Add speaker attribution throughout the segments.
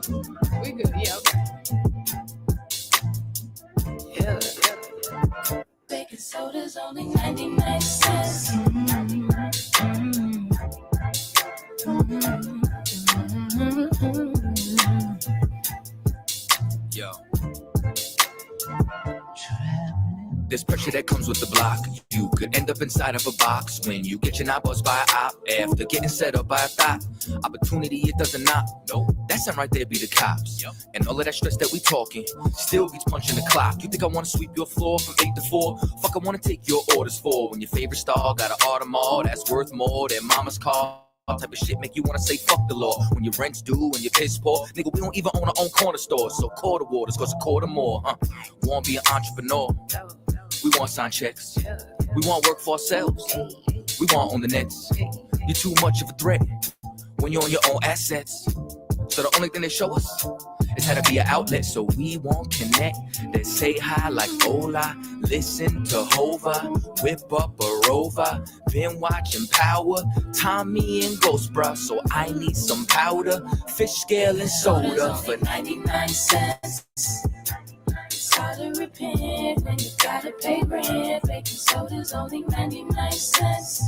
Speaker 1: We good, yeah, okay. Yeah.
Speaker 2: Baking soda's only 99 cents.
Speaker 3: Yo. There's pressure that comes with the block. You could end up inside of a box when you get your knob buzzed by a op after getting set up by a thought. Opportunity, it doesn't knock. No, that sound right there be the cops. Yep. And all of that stress that we talking still beats punching the clock. You think I wanna sweep your floor from 8 to 4? Fuck, I wanna take your orders for when your favorite star got an Audemars that's worth more than mama's car. All type of shit make you wanna say fuck the law. When your rent's due and your piss poor, nigga, we don't even own our own corner store. So quarter waters cost a quarter more, huh? Wanna be an entrepreneur? We want sign checks. We want work for ourselves. We want own the nets. You're too much of a threat when you're on your own assets. So the only thing they show us is how to be an outlet. So we won't connect. They say hi like hola. Listen to Hova. Whip up a Rover. Been watching Power. Tommy and Ghost bruh. So I need some powder. Fish scale and soda for 99 cents.
Speaker 2: It's hard to repent when you gotta pay rent. Baking soda's only 99 cents.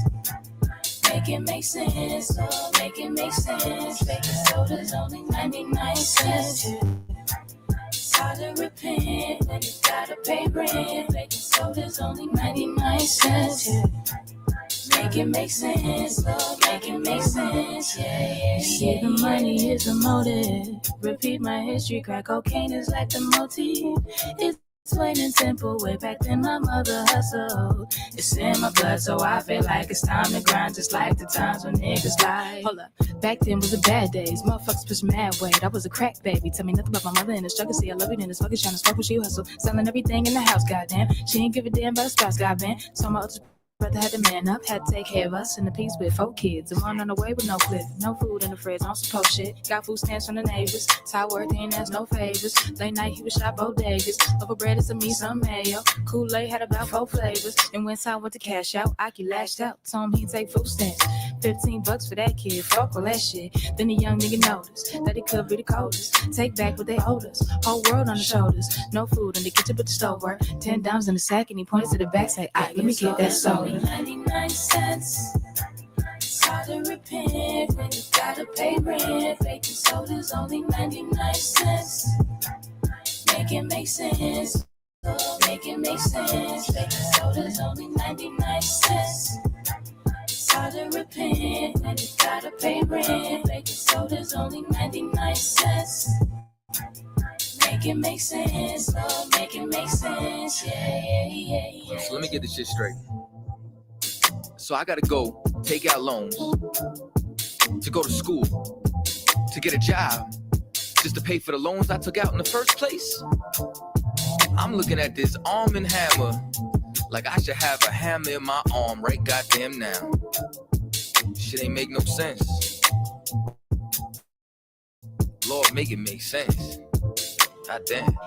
Speaker 2: Make it make sense, oh, make it make sense. Baking soda's only 99 cents. It's hard to repent when you gotta pay rent. Baking soda's only 99 cents. Make it make sense, oh, make it make sense. Yeah. See, the money is the motive. Repeat my history, crack cocaine is like the motif. It's plain and simple, way back then my mother hustled. It's in my blood, so I feel like it's time to grind, just like the times when niggas lied. Hold up, back then was the bad days. Motherfuckers push mad weight. I was a crack baby. Tell me nothing about my mother and the struggle. See, I love it in this fucking trying to smoke when she hustle. Selling everything in the house, goddamn. She ain't give a damn about a spouse, goddamn. So my other brother had to man up, had to take care of us in the piece with 4 kids. And one on the way with no clip, no food in the fridge, don't suppose shit. Got food stamps from the neighbors. Ty worth, he ain't ask no favors. Late night, he was shot bodegas. Local bread is to me, some mayo. Kool-Aid had about 4 flavors. And when Ty went to cash out, Aki lashed out. Told him he'd take food stamps. $15 for that kid, fuck all that shit. Then the young nigga noticed that he could be the coldest. Take back what they owed us. Whole world on the shoulders. No food in the kitchen but the stove work. $10 in the sack and he pointed to the back, say, "Aight, let me get that soda." 99 cents. It's hard to repent when you gotta pay rent. Baking soda's only 99 cents. Make it make sense. Oh, make it make sense. Baking soda's only 99 cents. It's hard to repent when you gotta pay rent. Baking soda's only 99 cents. Make it make sense. Oh, make it make sense. Yeah.
Speaker 3: So let me get this shit straight. So I gotta go take out loans to go to school, to get a job, just to pay for the loans I took out in the first place. I'm looking at this arm and hammer like I should have a hammer in my arm right goddamn now. Shit ain't make no sense. Lord, make it make sense. Goddamn.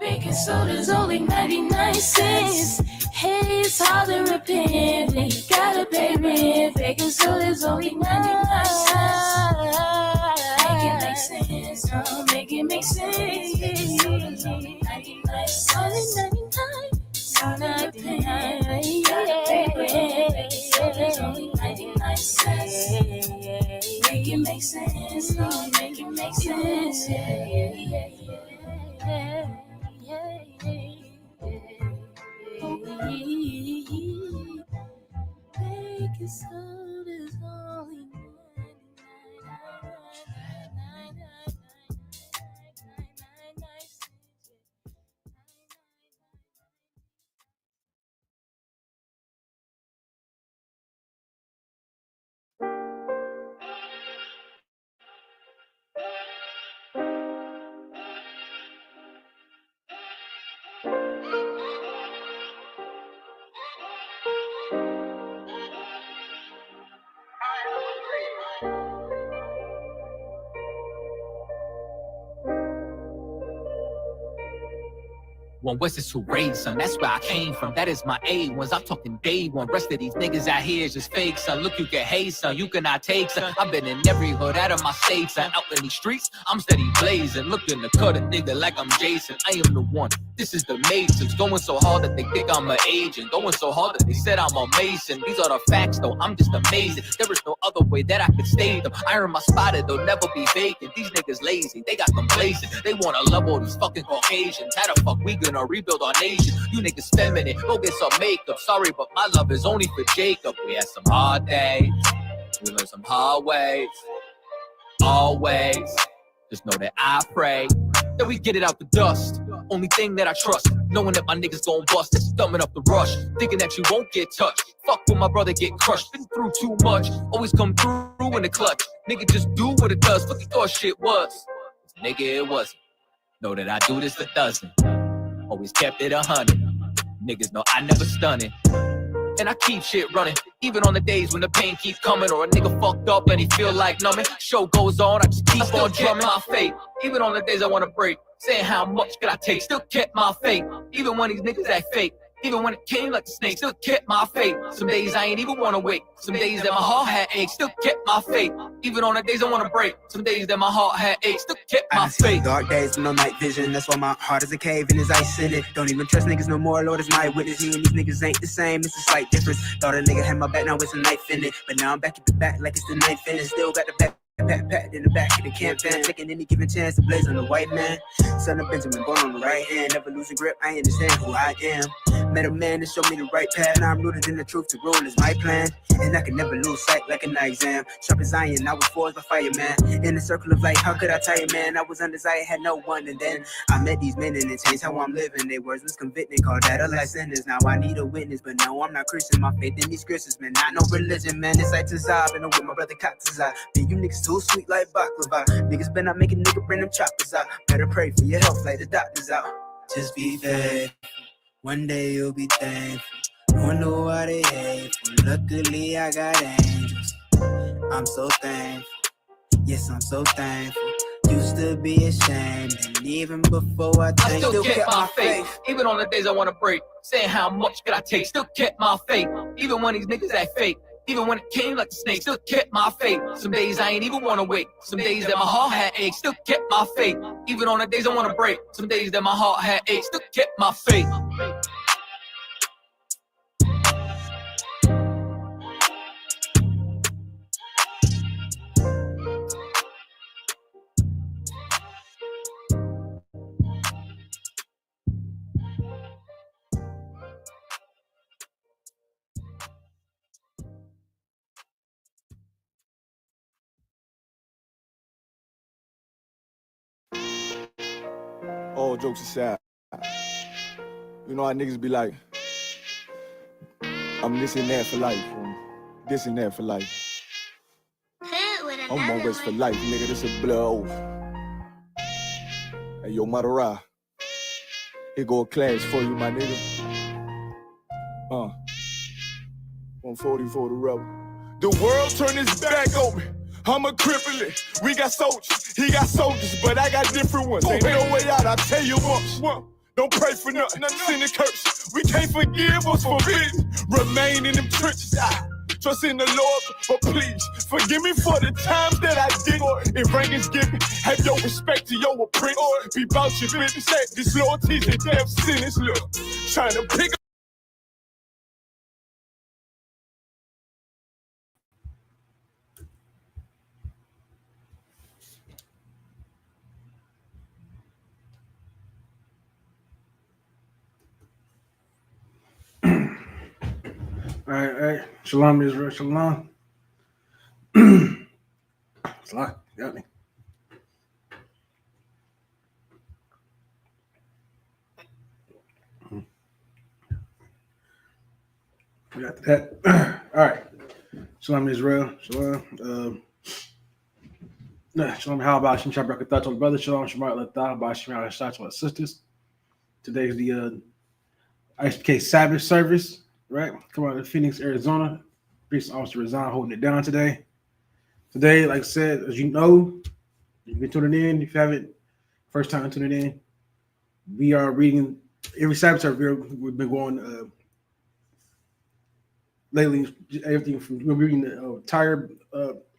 Speaker 2: Baking soda's only 99 cents. Hey, it's hard to repent when you gotta pay rent. Baking soda's only 99 cents. Make it make sense. Oh, make it make sense. Baking soda's only 99 cents. Only 99. It's hard to repent when you gotta pay rent. Baking soda's only 99 cents. Make it make sense. Oh, make it make sense. Baking soda's only 99.
Speaker 3: One West is who raised, son. That's where I came from. That is my A1s. I'm talking day one. Rest of these niggas out here is just fake, son. Look, you can hate, son. You cannot take, son. I've been in every hood out of my state, son. Out in these streets, I'm steady blazing. Looking to cut a nigga like I'm Jason. I am the one. This is the Matrix. Going so hard that they think I'm an agent. Going so hard that they said I'm a Mason. These are the facts, though. I'm just amazing. There is no other way that I could state them. I earn my spot, it'll never be vacant. These niggas lazy. They got them blazing. They wanna love all these fucking Caucasians. How the fuck we gonna rebuild our nation? You niggas feminine. Go get some makeup. Sorry, but my love is only for Jacob. We had some hard days. We learned some hard ways. Always. Just know that I pray that we get it out the dust. Only thing that I trust, knowing that my niggas gon' bust. That's thumbing up the rush, thinking that you won't get touched. Fuck when my brother get crushed. Been through too much, always come through in the clutch. Nigga just do what it does. What you thought shit was, nigga it wasn't. Know that I do this a dozen. Always kept it 100. Niggas know I never stunning. And I keep shit running, even on the days when the pain keep coming, or a nigga fucked up and he feel like numbing. Show goes on, I just keep on drumming my faith. Even on the days I wanna break, saying how much could I take, still kept my faith. Even when these niggas act fake, even when it came like a snake, still kept my faith. Some days I ain't even wanna wake, some days that my heart had aches, still kept my faith. Even on the days I wanna break, some days that my heart had aches, still kept my faith.
Speaker 4: Dark days with no night vision, that's why my heart is a cave and there's ice in it. Don't even trust niggas no more, Lord is my witness. Me and these niggas ain't the same, it's a slight difference. Thought a nigga had my back, now it's a knife in it. But now I'm back at the back like it's the ninth inning. Still got the back. Pat in the back of the camp van, taking any given chance to blaze on the white man. Son of Benjamin, born on the right hand, never losing grip, I understand who I am. Met a man that showed me the right path, now I'm rooted in the truth, to rule is my plan. And I can never lose sight like an exam. Sharp as iron, I was forged by fire, man. In the circle of life, how could I tell you, man? I was undesired, had no one, and then I met these men and it changed how I'm living. Their words was convicting, called that a life sentence. Now I need a witness, but no, I'm not Christian. My faith in these scriptures, man, not no religion, man. It's like Tazab, and I'm with my brother Katazab. Man, you niggas too sweet like baklava. Niggas better not make a nigga bring them choppers out. Better pray for your health like the doctors out. Just be faithful, one day you'll be thankful. Wonder why they hateful. Luckily I got angels. I'm so thankful. Yes, I'm so thankful. Used to be ashamed, and even before I
Speaker 3: still kept my faith. Even on the days I wanna break, saying how much could I take, still kept my faith. Even when these niggas act fake, even when it came like a snake, still kept my faith. Some days I ain't even wanna wake, some days that my heart had aches, still kept my faith. Even on the days I wanna break, some days that my heart had aches, still kept my faith.
Speaker 5: All jokes aside, you know how niggas be like, I'm this and that for life, this and that for life. I'm always for life, nigga, this a blood oath. Hey, yo, Madara, here go a class for you, my nigga. 140 for the rebel. The world turned its back on me. I'm a cripple. We got soldiers, he got soldiers, but I got different ones. Ain't no way out, I tell you once. Don't pray for nothing, sin and curse. We can't forgive us for forbidden. Remain in them trenches. Trust in the Lord, but please forgive me for the times that I did. If rank is given, have your respect to your apprentice. Be about your business. This loyalty's a damn sentence. Look, trying to pick up.
Speaker 6: All right. Shalom, Israel. Shalom. Shalom. Got me. We got that. All right. Shalom, Israel. Shalom. Shalom. How about Shem Shabbat Katha, brother? Shalom. Shabbat Latah. By Shem Shabbat sisters. Today's the ISUPK Sabbath service. Right, come out of Phoenix, Arizona. Priest Officer Razan holding it down today. Today, like I said, as you know, you've been tuning in. If you haven't, first time tuning in, we are reading every Sabbath service we've been going lately. Everything from we're reading the entire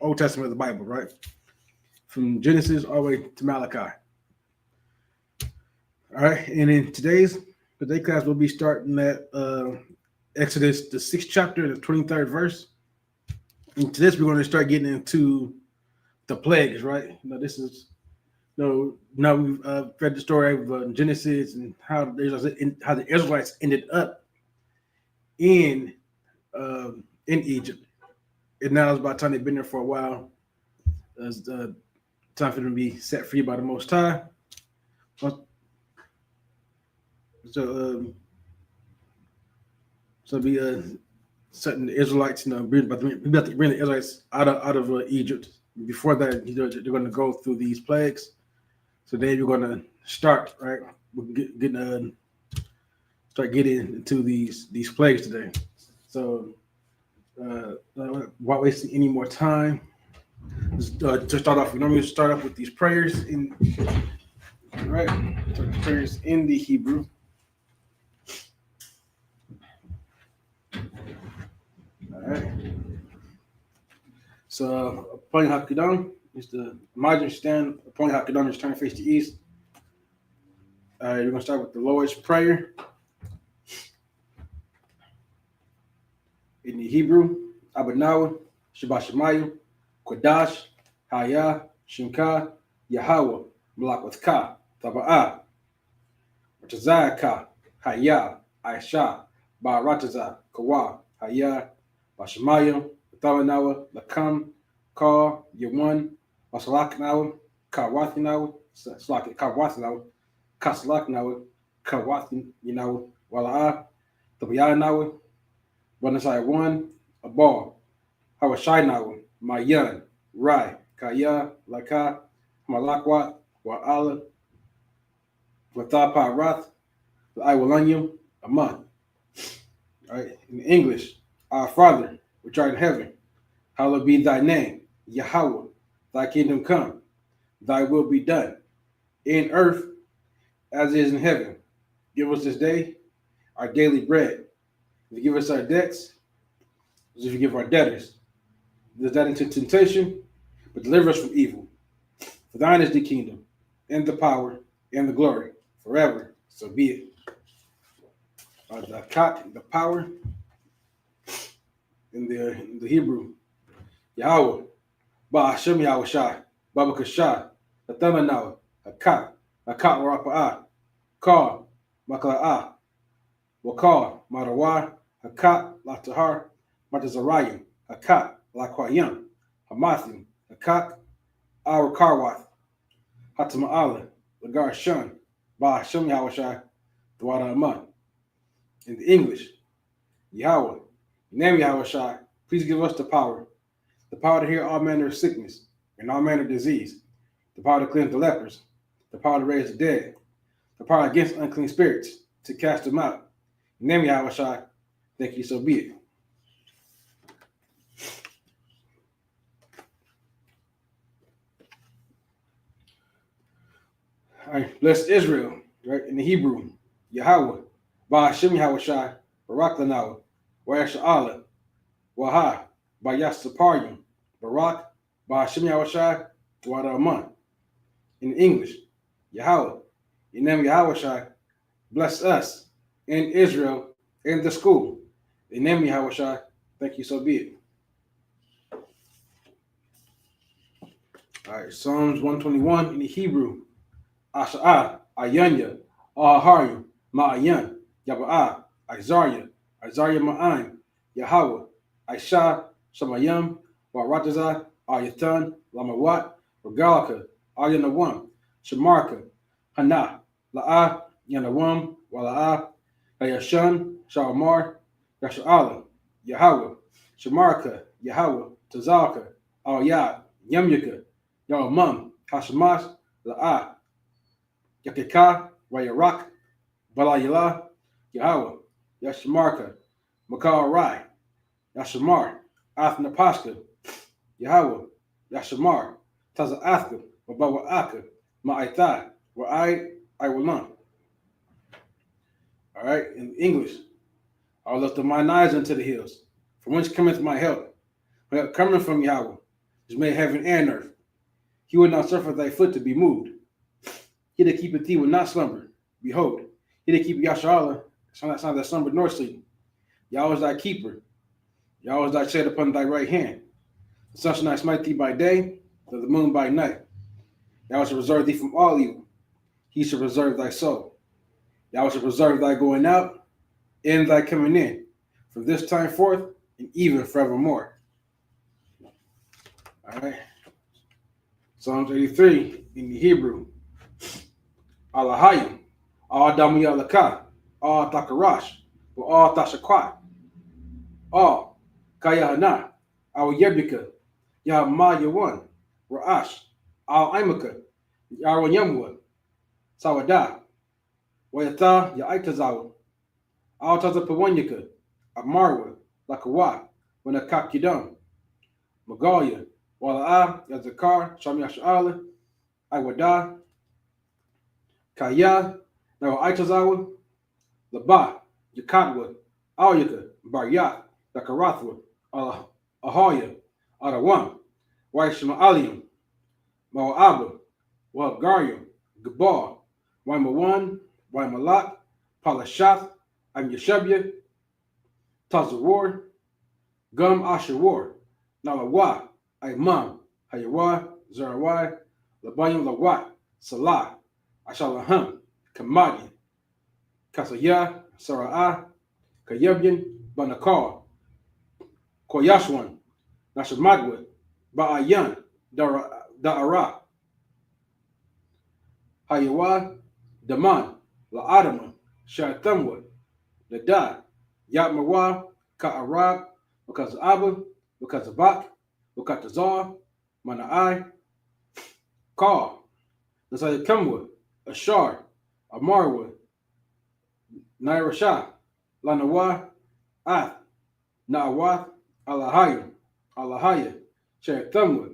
Speaker 6: Old Testament of the Bible, right? From Genesis all the way to Malachi. All right, and in today class, we'll be starting at Exodus, the 6th chapter, the 23rd verse. And to this, we're going to start getting into the plagues, right? This is, now we've read the story of Genesis and how the Israelites ended up in Egypt. And now it's about time they've been there for a while. It's time for them to be set free by the Most High. So be setting the Israelites, we're about to bring the Israelites out of Egypt. Before that, they're going to go through these plagues. So then you're going to start, right? We're start getting into these plagues today. So without wasting any more time, to start off, we normally start off with these prayers prayers in the Hebrew. All right. So upon Hakadam is the Major stand. Upon Hakadam is turn to face the east. You're gonna start with the Lord's Prayer in the Hebrew. Abanawa, Shabbat Shemayu, Kodash, Haya, Shimka, Yahweh, Malakwatka, Taba'ah, Ratazaka, Haya, Aisha, Barataza, Kawa, Haya, Bashemayu, Tabanawa, Lakam, Ka, Yawan, Basalaknawa, Kawathinawa, Kawathinawa, Kasalaknawa, Kawathinawa, Wala'a, Tabayanawa, Banasai 1, Abal, Hawashainawa, Mayan, Rai, Kaya, Laka, Malakwat, Wa'ala, Wathapa Rath, Iwalanyum, Aman. All right, in English, Our Father, which art in heaven, hallowed be thy name, Yahweh, thy kingdom come, thy will be done, in earth as it is in heaven. Give us this day our daily bread. Forgive us our debts, as we forgive our debtors. Lead us not into temptation, but deliver us from evil. For thine is the kingdom, and the power, and the glory, forever. So be it. The power in the Hebrew, Yahweh, Ba'ashem Yahweh Shai, Baba Kashai, Nathanawa, Hakat, Hakat Warapa'ah, Ka, Makala'ah, Wakar, Marawa, Hakat, Latahar, Matazarayim, Hakat, Lakwayam, Hamathim, Hakat, Our Karwath, Hatama'ala, Lagar Shun, Ba'ashem Yahweh Shai, Dwada Aman. In the English, Yahweh, name Yahweh Shai, please give us the power to heal all manner of sickness and all manner of disease, the power to cleanse the lepers, the power to raise the dead, the power against unclean spirits, to cast them out. Name Yahweh Shai, thank you, so be it. All right, bless Israel, right? In the Hebrew, Yahweh, Ba'ashem Yahweh Shai, Barak Lanawa, Wa'asha Allah, Waha, Bayasaparyum, Barak, Ba'ashem Yahweh Shai, Dwada Aman. In English, Yahweh, your name Yahweh Shai, bless us in Israel in the school. In name Yahweh Shai, thank you, so be it. All right, Psalms 121 in the Hebrew, Asha'ah, Ayanya, Aharyum, Ma'ayan, Yaba'ah, Isaiah Ma'aim, Yahweh, Aisha, Shamayam, Warataza, Ayatan, Lamawat, Regalaka, Ayanawam, Shamarka, Hana, La'ah, Yanawam, Wala'ah, Ayashan, Shalmar, Yasha'ala, Yahweh, Shamarka, Yahweh, Tazalka, Al-Yad, Yamyaka, Yawamam, Hashamash, La'ah, Yakika, Wayarak, Balayala, Yahweh, Yashamarka, Makal Rai, Yashamar, Athnapashka, Yahweh, Yashamar, Taza'athka, Wabawa'aka, Ma'aitha, Wa'ai, Iwalam. All right, in English, I'll lift up mine eyes unto the hills, from whence cometh my help. My help coming from Yahweh, which made heaven and earth. He will not suffer thy foot to be moved. He that keepeth thee will not slumber. Behold, he that keepeth Yasharallah shall not sound that slumber nor sleep. Yahweh is thy keeper. Yahweh is thy shade upon thy right hand. The sun shall not smite thee by day, nor the moon by night. Yahweh shall preserve thee from all evil. He shall preserve thy soul. Yahweh shall preserve thy going out and thy coming in, from this time forth and even forevermore. All right. Psalms 83 in the Hebrew. Alahayim, Al-Adamu Yalaka, Al-Takarash, Al-Tashakwat, Al-Kayahana, Al-Yebika, Yahma Yawan, Ra'ash, Al-Imaka, Yarwanyamwa, Sawada, Wayata Yaitazawa, Al-Tazapawanyaka, Amarwa, Lakawa, Wanakakidam, Magalia, Wala'a, Yazakar, Shamiasha'ala, Iwada, Kaya, Nawa Aitazawa, Laba, Yakatwa, Alyaka, Baryat, Dakarathwa, Ahaya, Arawam, Waishma Alium, Mawaba, Wahagarium, Gabar, Waimawan, Waimalak, Palashath, Amyashabya, Tazawar, Gum Ashawar, Nalawa, Imam, Hayawa, Zarawai, Labayim Lawat, Salah, Ashalaham, Kamadi, Kasaya, Sara'ah, Kayabyan, Banakar, Koyashwan, Nashamadwa, Ba'ayan, Da'ara, Hayawa, Daman, La'adama, Shatamwa, Lada, Yatmawa, Ka'arab, because of Abba, because of Bak, because of Zar, Mana'ai, Ka, Nasayakamwa, Ashar, Amarwa, Nairashah, Lanawa, Ath, Na'awath, Alahaya, Shayatamwa,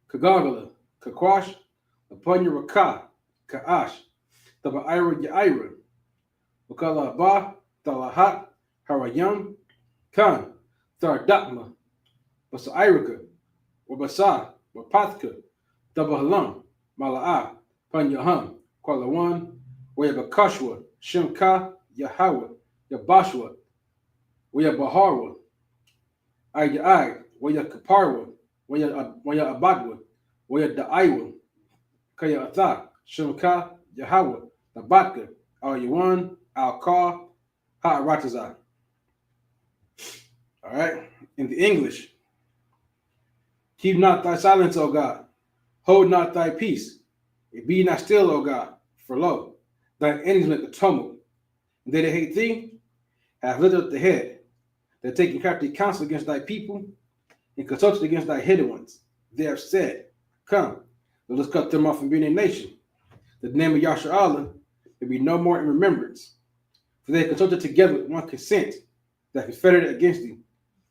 Speaker 6: Kagagala, Kakwash, Apunya Raka, Ka'ash, Taba'ira Ya'ira, Wakala Ba, Talahat, Harayam, Khan, Thardatma, Basairika, Wabasa, Wapathka, Tabahalam, Mala'a, Panyaham, Kwalawan, Wayabakashwa, Shimka, Yahawa, Yabashwa, Wayabaharwa, Ayai, Wayakaparwa, Waya Abadwa, Waya Da'aiwa, Kaya Atha, Shimka, Yahawa, Nabatka, Al Yawan, Al Ka, Ha'aratazah. All right. In the English, keep not thy silence, O God. Hold not thy peace. And be not still, O God. For lo, thine enemies make a tumult. And they that hate thee have lifted up the head. They're taking crafty counsel against thy people and consulted against thy hidden ones. They have said, come, let us cut them off from being a nation. That the name of Yasharallah may be no more in remembrance. For they consulted together with one consent that confederated against thee.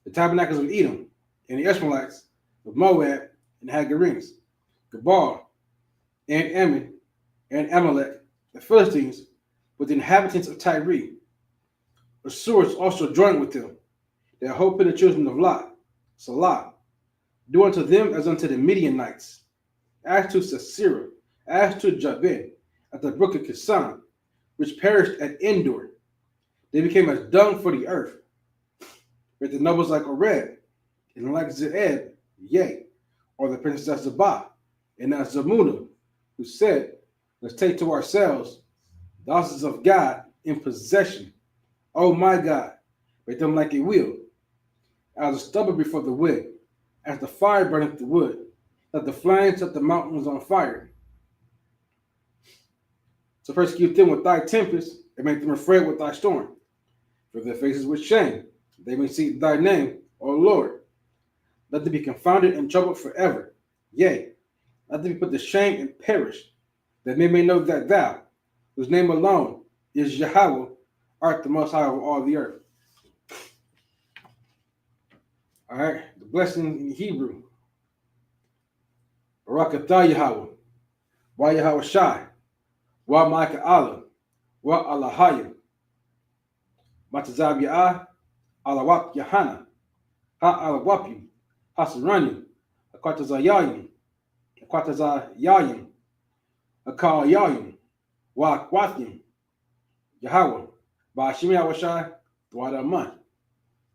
Speaker 6: The tabernacles of Edom, and the Ishmaelites of Moab, and the Hagarenes, Gabal, and Ammon, and Amalek, the Philistines, with the inhabitants of Tyre. Assyrians also joined with them. Their hope in the children of Lot, Salah, do unto them as unto the Midianites, as to Sisera, as to Jabin, at the brook of Kisan, which perished at Endor. They became as dung for the earth. With the nobles like Oreb, and like Zeeb, yea, or the princess Zabah, and as Zamuna, who said, let's take to ourselves the houses of God in possession. Oh my God, make them like a wheel, as a stubble before the wind, as the fire burneth the wood, that the flames set the mountains on fire. So persecute them with thy tempest, and make them afraid with thy storm. For their faces with shame, they may see thy name, O Lord. Let them be confounded and troubled forever. Yea, let them be put to shame and perish, that they may know that thou, whose name alone is Yahweh, art the most high of all the earth. All right, the blessing in Hebrew. Barak atah Yahweh, wa Yahweh Shai, wa Ma'aka Allah, wa Alahayim. Matazab Ya'ah, Alawap Yahana, Ha Alawapim, Hasaranim, Akwatazayayim, Akwatazayayim, Akal Yayim, Wakwathim, Yahweh, Ba'ashim Yahweh Wadaman.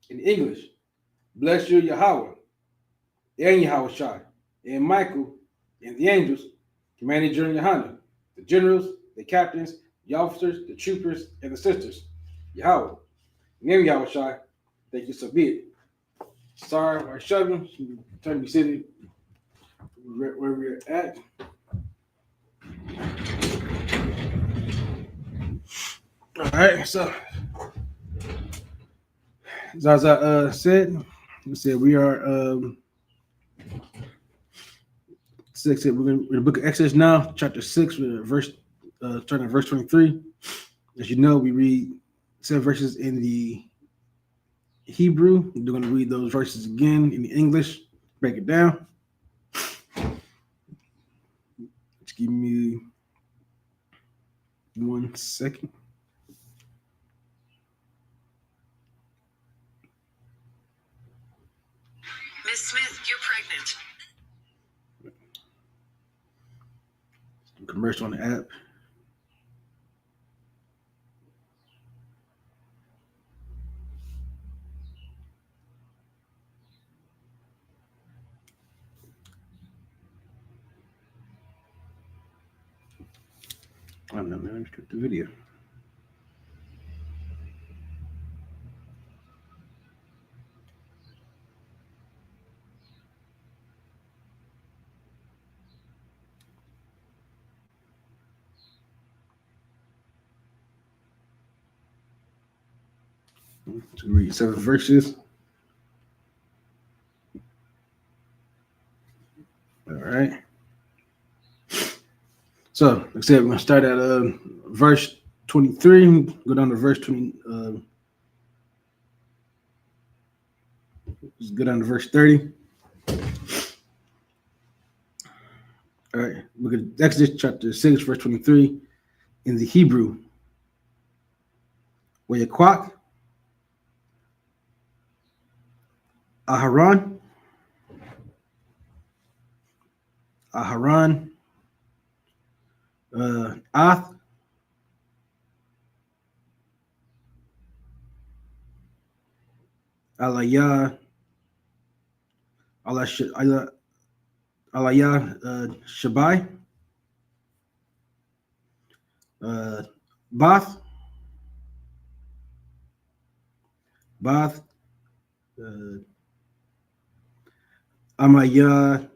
Speaker 6: In English, bless you, Yahweh, and Yahweh Shai, and Michael, and the angels, commanding General Yohana, the generals, the captains, the officers, the troopers, and the sisters. Yahweh, in the name of Yahweh Shai, thank you, so be it. Sorry, we're shoving, turn to city where we're at. All right, so as I said, we are 6. We're in the book of Exodus now, chapter 6, starting at verse 23. As you know, we read 7 verses in the Hebrew. We're going to read those verses again in the English, break it down. Just give me 1 second.
Speaker 7: Miss Smith, you're pregnant.
Speaker 6: Commercial on the app. I don't know, man. Let's get the video. To read 7 verses. All right. So, like I said, we're going to start at verse 23, go down to verse 20. Let's go down to verse 30. All right. Look at Exodus chapter 6, verse 23 in the Hebrew. Wayakwak, Aharon, Ath, Alaya, Alaya, Shabai, Bath, Amaya,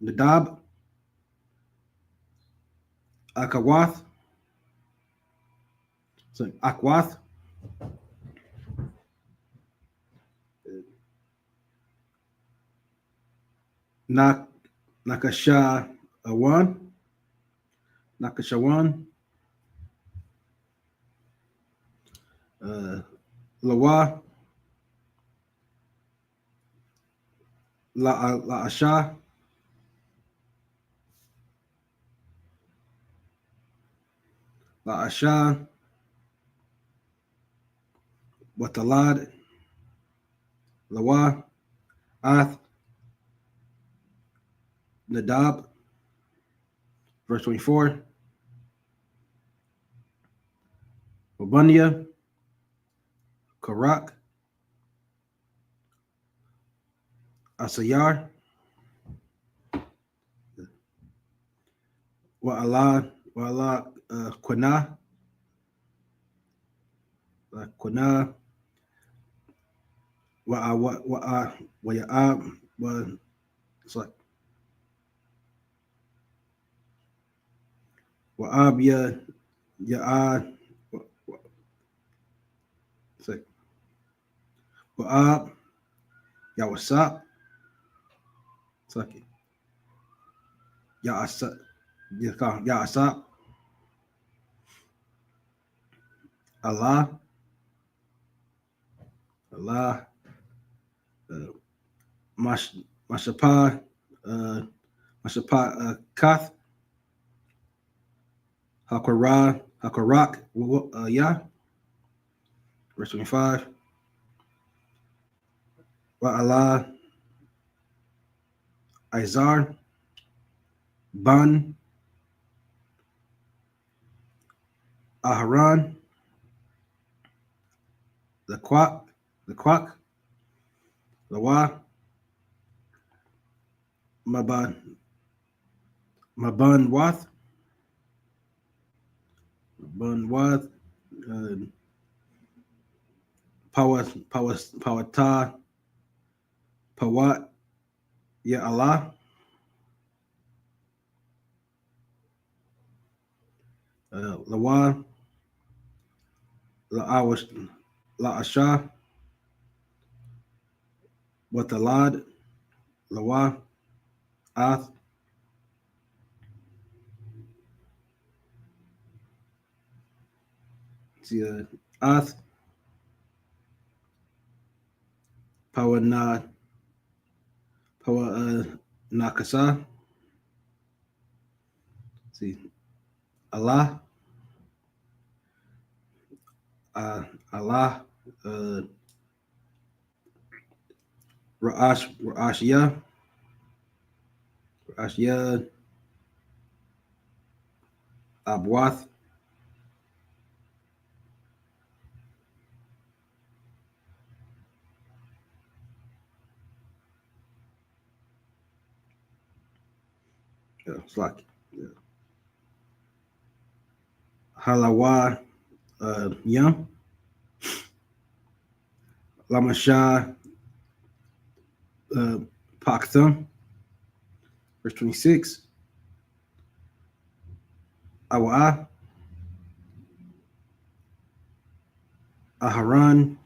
Speaker 6: Nadab, Akawath, so Akwath, Nakashawan, Lawa, La Asha, Watalad, Lawa, Ath, Nadab, verse 24, Wabania, Karak, Asayar, Wa'ala, Quana, Wa'ab, it's like Wa'ab, Ya'ad, it's like Wa'ab, Yawasap, it's like Ya'asap, Allah, Mashapa, Kath, Hakara, Hakarak Yah. Verse 25. Wa Allah Izar Ban Aharon the Quack Lawa Maban Wath Pawata Pawat Ya Allah Lawa La Asha Watalad Lawa Ath Ath Pawa Nakasa. See Allah Allah Ra'ashiyah Abwath it's like Halawa Yam Lamasha Paktham. Verse 26. Awa Aharon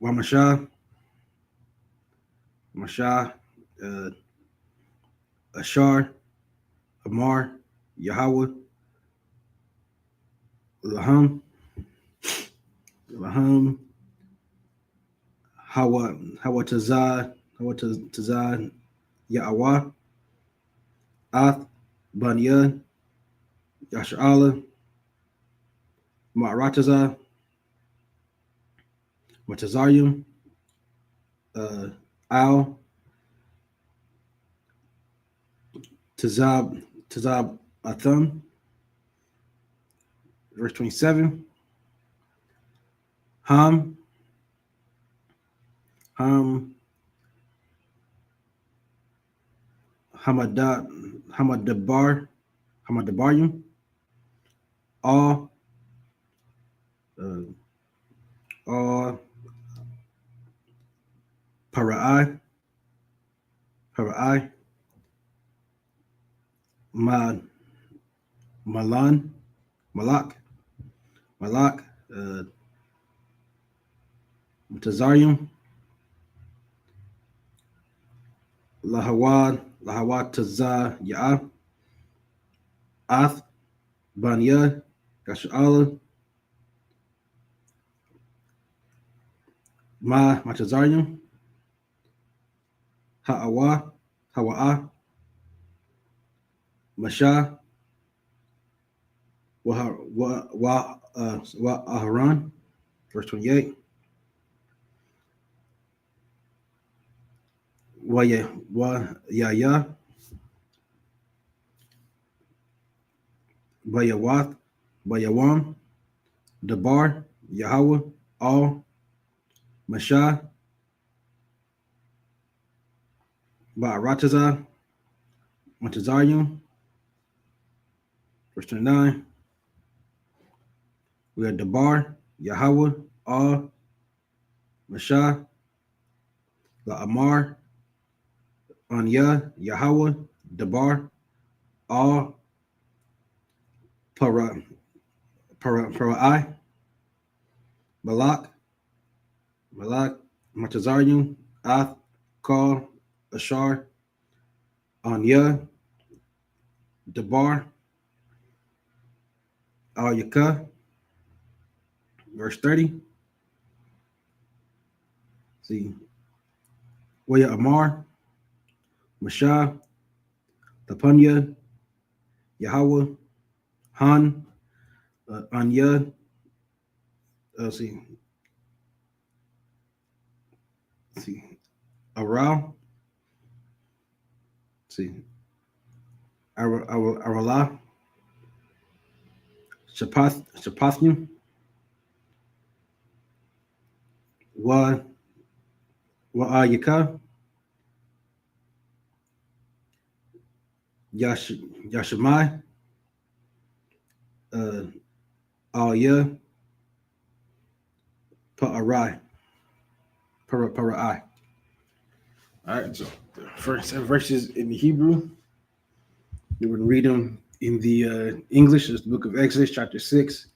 Speaker 6: Wamasha Ashar Amar Yahweh Laham Hawa Tazad Yahweh Ath Bunyan Yasha'ala Ma'rataza Matazarium Al Tazab Atham. Verse 27. Ham Hamadabaryum all Parai Malak Mutazarium Lahawad Tazah Ya'ah Ath Banya Gasha'ala Matazarium Hawa'ah Masha Aharon. Verse 28. Yaya Bayawam Dabar Yahweh All Masha Ba'arataza Montazarium. Verse 29. We are Dabar Yahweh All Masha La'amar Anya Yahweh Dabar All Parai Malak Montazarium Ath Kal Ashar Anya Dabar Al Yakah. Verse 30. See, Waya Amar, Masha, Tapunya, Yahweh, Han, Anya, see, Aral, see, Arala, Shapathnu, Wa Wa'ayaka, Yashamai, uh, Alya, Pa'arai, Para'ai. All right, so the first verses in the Hebrew, we would read them in the English. It's the book of Exodus, chapter 6,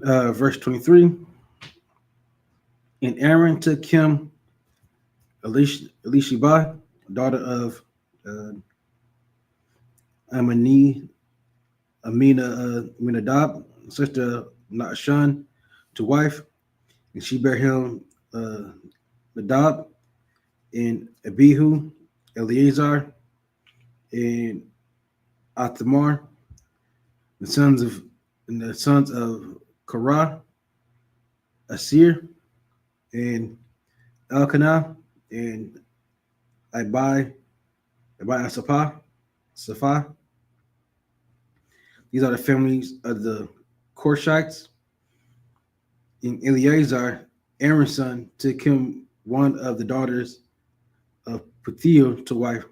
Speaker 6: verse 23. And Aaron took him Elisheba, daughter of uh, Amani, Aminadab, sister of Nahshon, to wife, and she bare him Nadab and Abihu, Eleazar, and Athamar, the sons of Korah, Asir, and Elkanah, and Ibai Sapha. These are the families of the Korshites. And Eleazar, Aaron's son, took him one of the daughters of Puthiel to wife.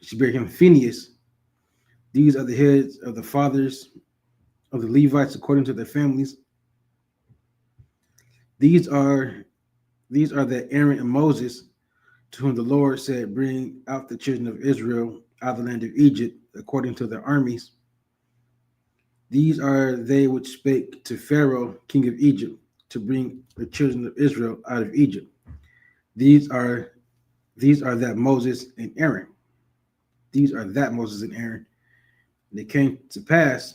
Speaker 6: She bare him Phinehas. These are the heads of the fathers of the Levites according to their families. These are the Aaron and Moses, to whom the Lord said, bring out the children of Israel out of the land of Egypt according to their armies. These are they which spake to Pharaoh, king of Egypt, to bring the children of Israel out of Egypt. These are that Moses and Aaron. These are that Moses and Aaron. And it came to pass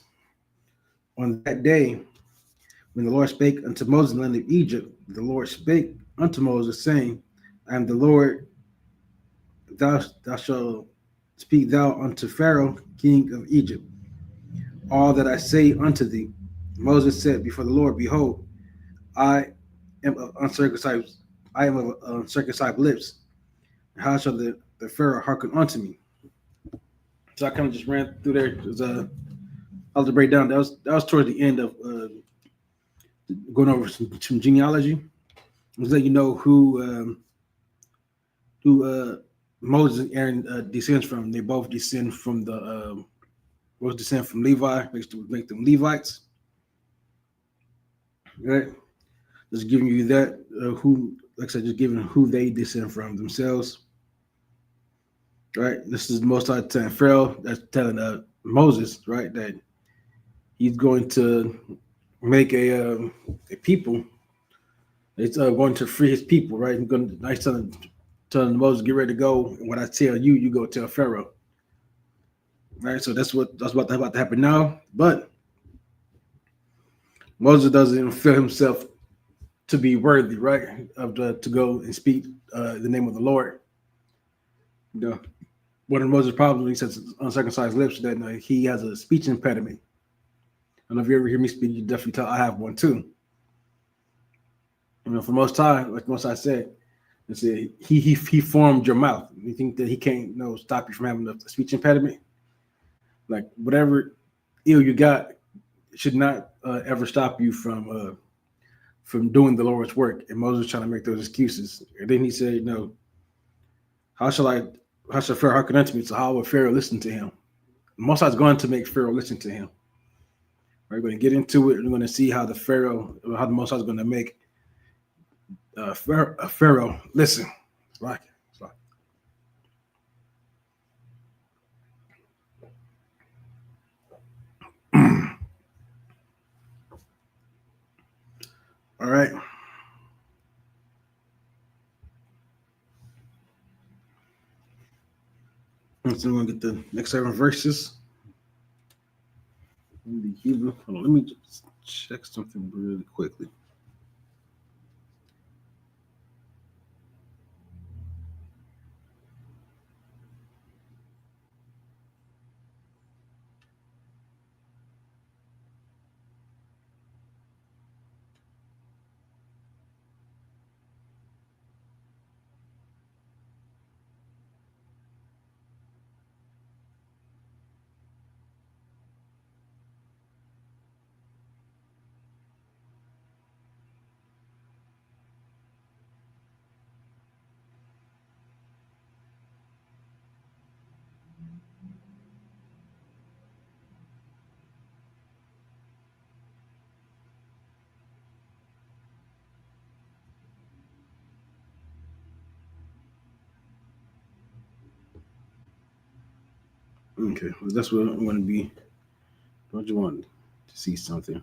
Speaker 6: on that day when the Lord spake unto Moses in the land of Egypt, the Lord spake unto Moses, saying, I am the Lord, thou shalt speak thou unto Pharaoh, king of Egypt, all that I say unto thee. Moses said before the Lord, behold, I am of uncircumcised lips. How shall the Pharaoh hearken unto me? So I kind of just ran through there. It was I'll just break down. That was towards the end of going over some genealogy. Just let you know who Moses and Aaron descends from. They both descend from both descend from Levi, make them Levites. Right? Just giving you that who, like I said, just giving who they descend from themselves. Right? This is most of the time Pharaoh that's telling Moses, right, that he's going to make a people. It's going to free his people, right? He's going to nice telling Moses, get ready to go. And what I tell you, you go tell Pharaoh. Right? So that's about to happen now. But Moses doesn't feel himself to be worthy, right, to go and speak the name of the Lord. You know, one of Moses' problems when he says uncircumcised lips is that he has a speech impediment. I don't know if you ever hear me speak, you definitely tell I have one too. You know, for most time, like most I said, he formed your mouth. You think that he can't stop you from having a speech impediment? Like whatever ill you got should not ever stop you from doing the Lord's work. And Moses was trying to make those excuses. And then he said, how shall Pharaoh hearken unto me? So how will Pharaoh listen to him? Most is going to make Pharaoh listen to him. We're going to get into it. We're going to see how the Most High is going to make Pharaoh listen. It's like. All right. So we're going to get the next 7 verses in the Hebrew. Hold on, let me just check something really quickly. Okay, well, that's what I'm going to be. Don't you want to see something?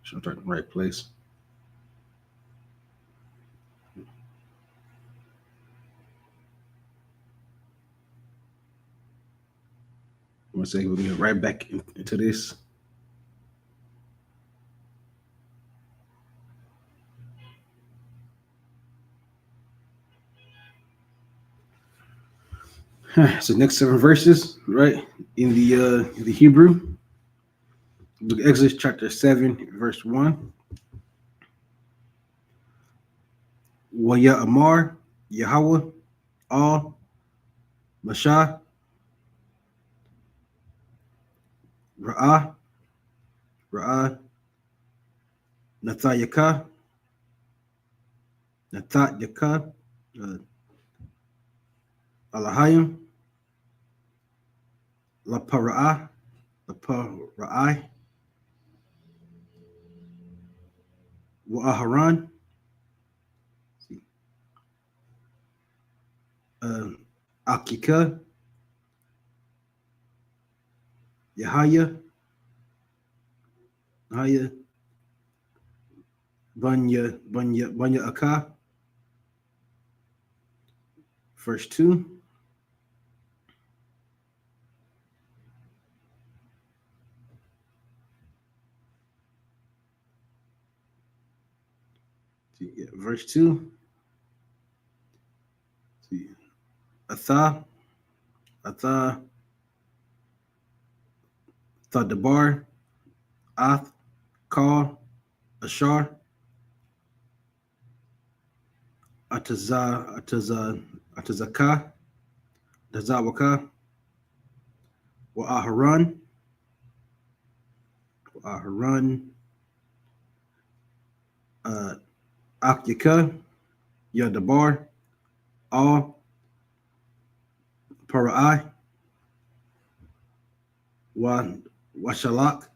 Speaker 6: Should I start in the right place? I'm going to say we'll get right back into this. So next 7 verses, right, in the Hebrew, Book of Exodus chapter 7, verse 1. Waya Amar, Yahweh, Al, Mashah, Ra'ah, Ra'ah, Nathayaka, Nathayaka, Alahayim, Lapara'ah, Lapara'ai, Wa'aharan, Akika, Yahaya, Yahaya, Banya Akah, verse 2. Yeah, verse 2. Atha, Atha, Thadabar, Ath, Kal, Ashar, Atazaka, Dazawaka, Wa'aharan, Akyaka, Yadabar, Al, Para'ai, Washalak,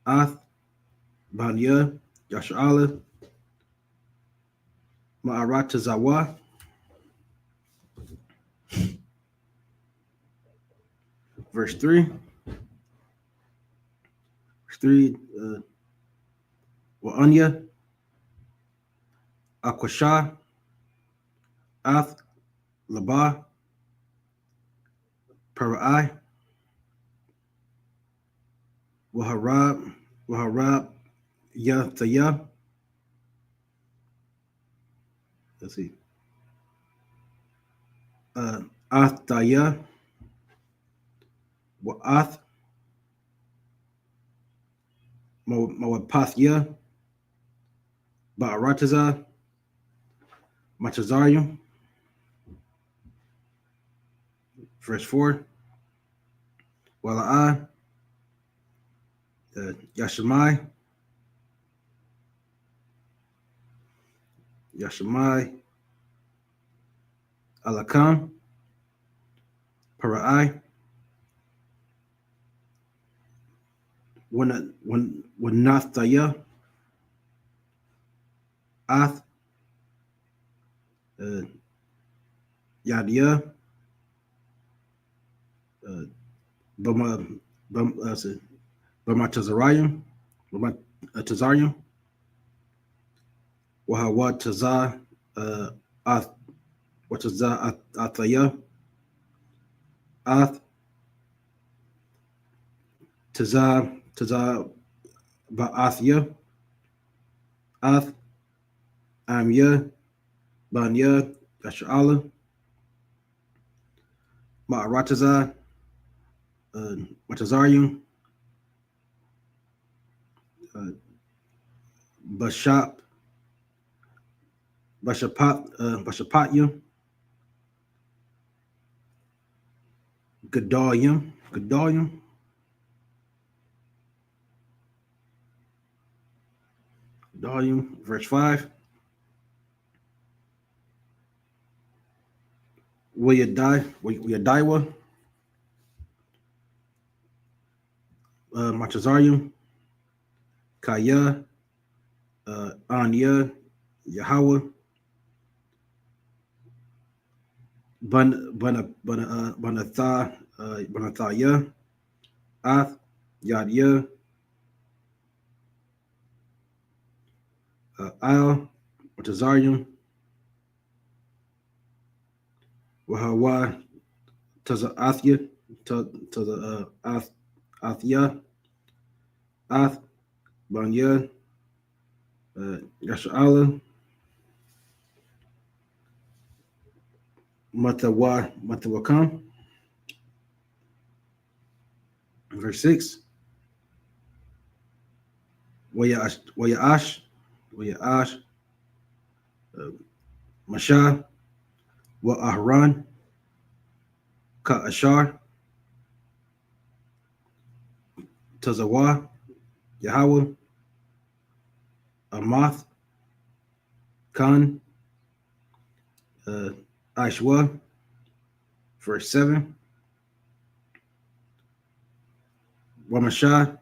Speaker 6: Ath, Banya, Yasha'ala, Ma'aratazawa, verse 3. Verse 3, Wa'anya, Aquasha, Ath, Labah, Para'ai, Waharab, Yathaya. Let's see. Athaya, Wa'ath, Mawapathya, Ba'arataza, Machazarium, verse 4. Wala'ah, Yashamai, Alakam, Para'ai, Wanathaya, Ath, Yadia, Bamatazarium, Wahawataza, Wataza Athaya, Ath, Taza Ba'athya, Ath, Amya, Banya, Yasha'ala, Ma'arataza, Watazarium, Bashapatya, Gedalium, verse 5. Williadiwa, Matazarium, Kaya, Anya, Yahweh, Banathaya, Ath, Yadia, Al, Matazarium, Wahawa, Taza Athya, Taza Athya, Ath, Banya, Yasha'ala, Matawakam. Verse 6. Wayaash, Mashah, Wa Ahran, Ka Ashar, Tazawa, Yahweh, Amath, Khan, Aishwa. Verse 7. Wamashah,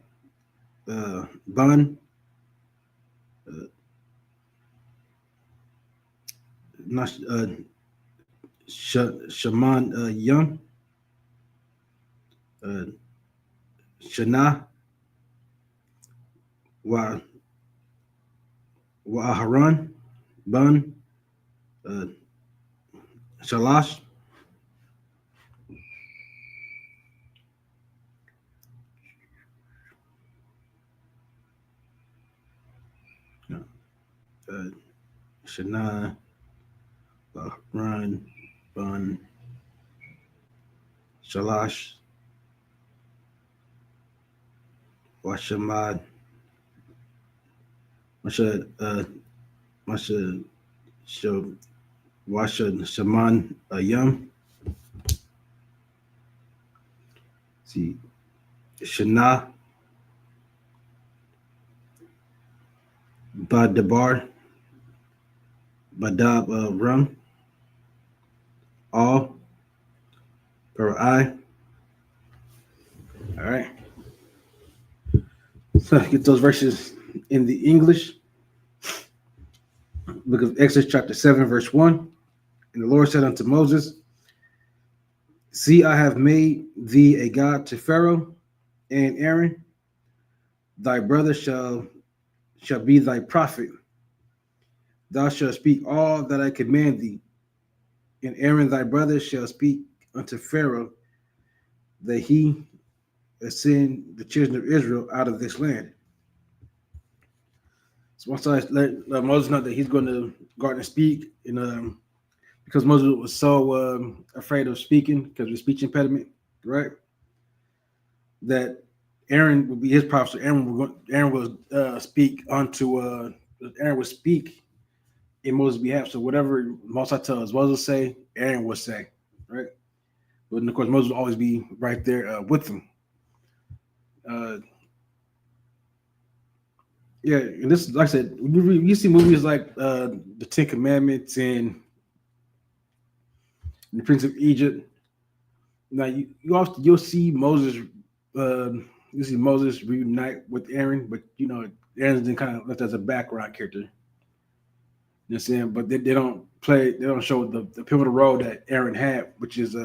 Speaker 6: Ban, Shaman Young, Shana, Wa Aharon, Ban, Shalash, Shana, Aharon, Ban, Shalash, Washamad, Masha, Washa Shaman Yum. See, Shana, Badabar, Badab Rum, All, Parai. All right. So get those verses in the English. Book of Exodus, chapter 7, verse 1. And the Lord said unto Moses, See, I have made thee a god to Pharaoh and Aaron. Thy brother shall be thy prophet. Thou shalt speak all that I command thee. And Aaron thy brother shall speak unto Pharaoh, that he send the children of Israel out of this land. So once I let Moses know that he's going to go out and speak, and because Moses was so afraid of speaking because of the speech impediment, right? That Aaron would be his prophet. So Aaron will speak unto Aaron would speak in Moses' behalf. So whatever Moses tells Moses say, Aaron will say, right? But of course, Moses will always be right there with him. Yeah, and this, like I said, you see movies like the Ten Commandments and the Prince of Egypt. Now you'll see Moses, you see Moses reunite with Aaron, but Aaron's been kind of left as a background character. You know what I'm saying? But they don't show the pivotal role that Aaron had, which is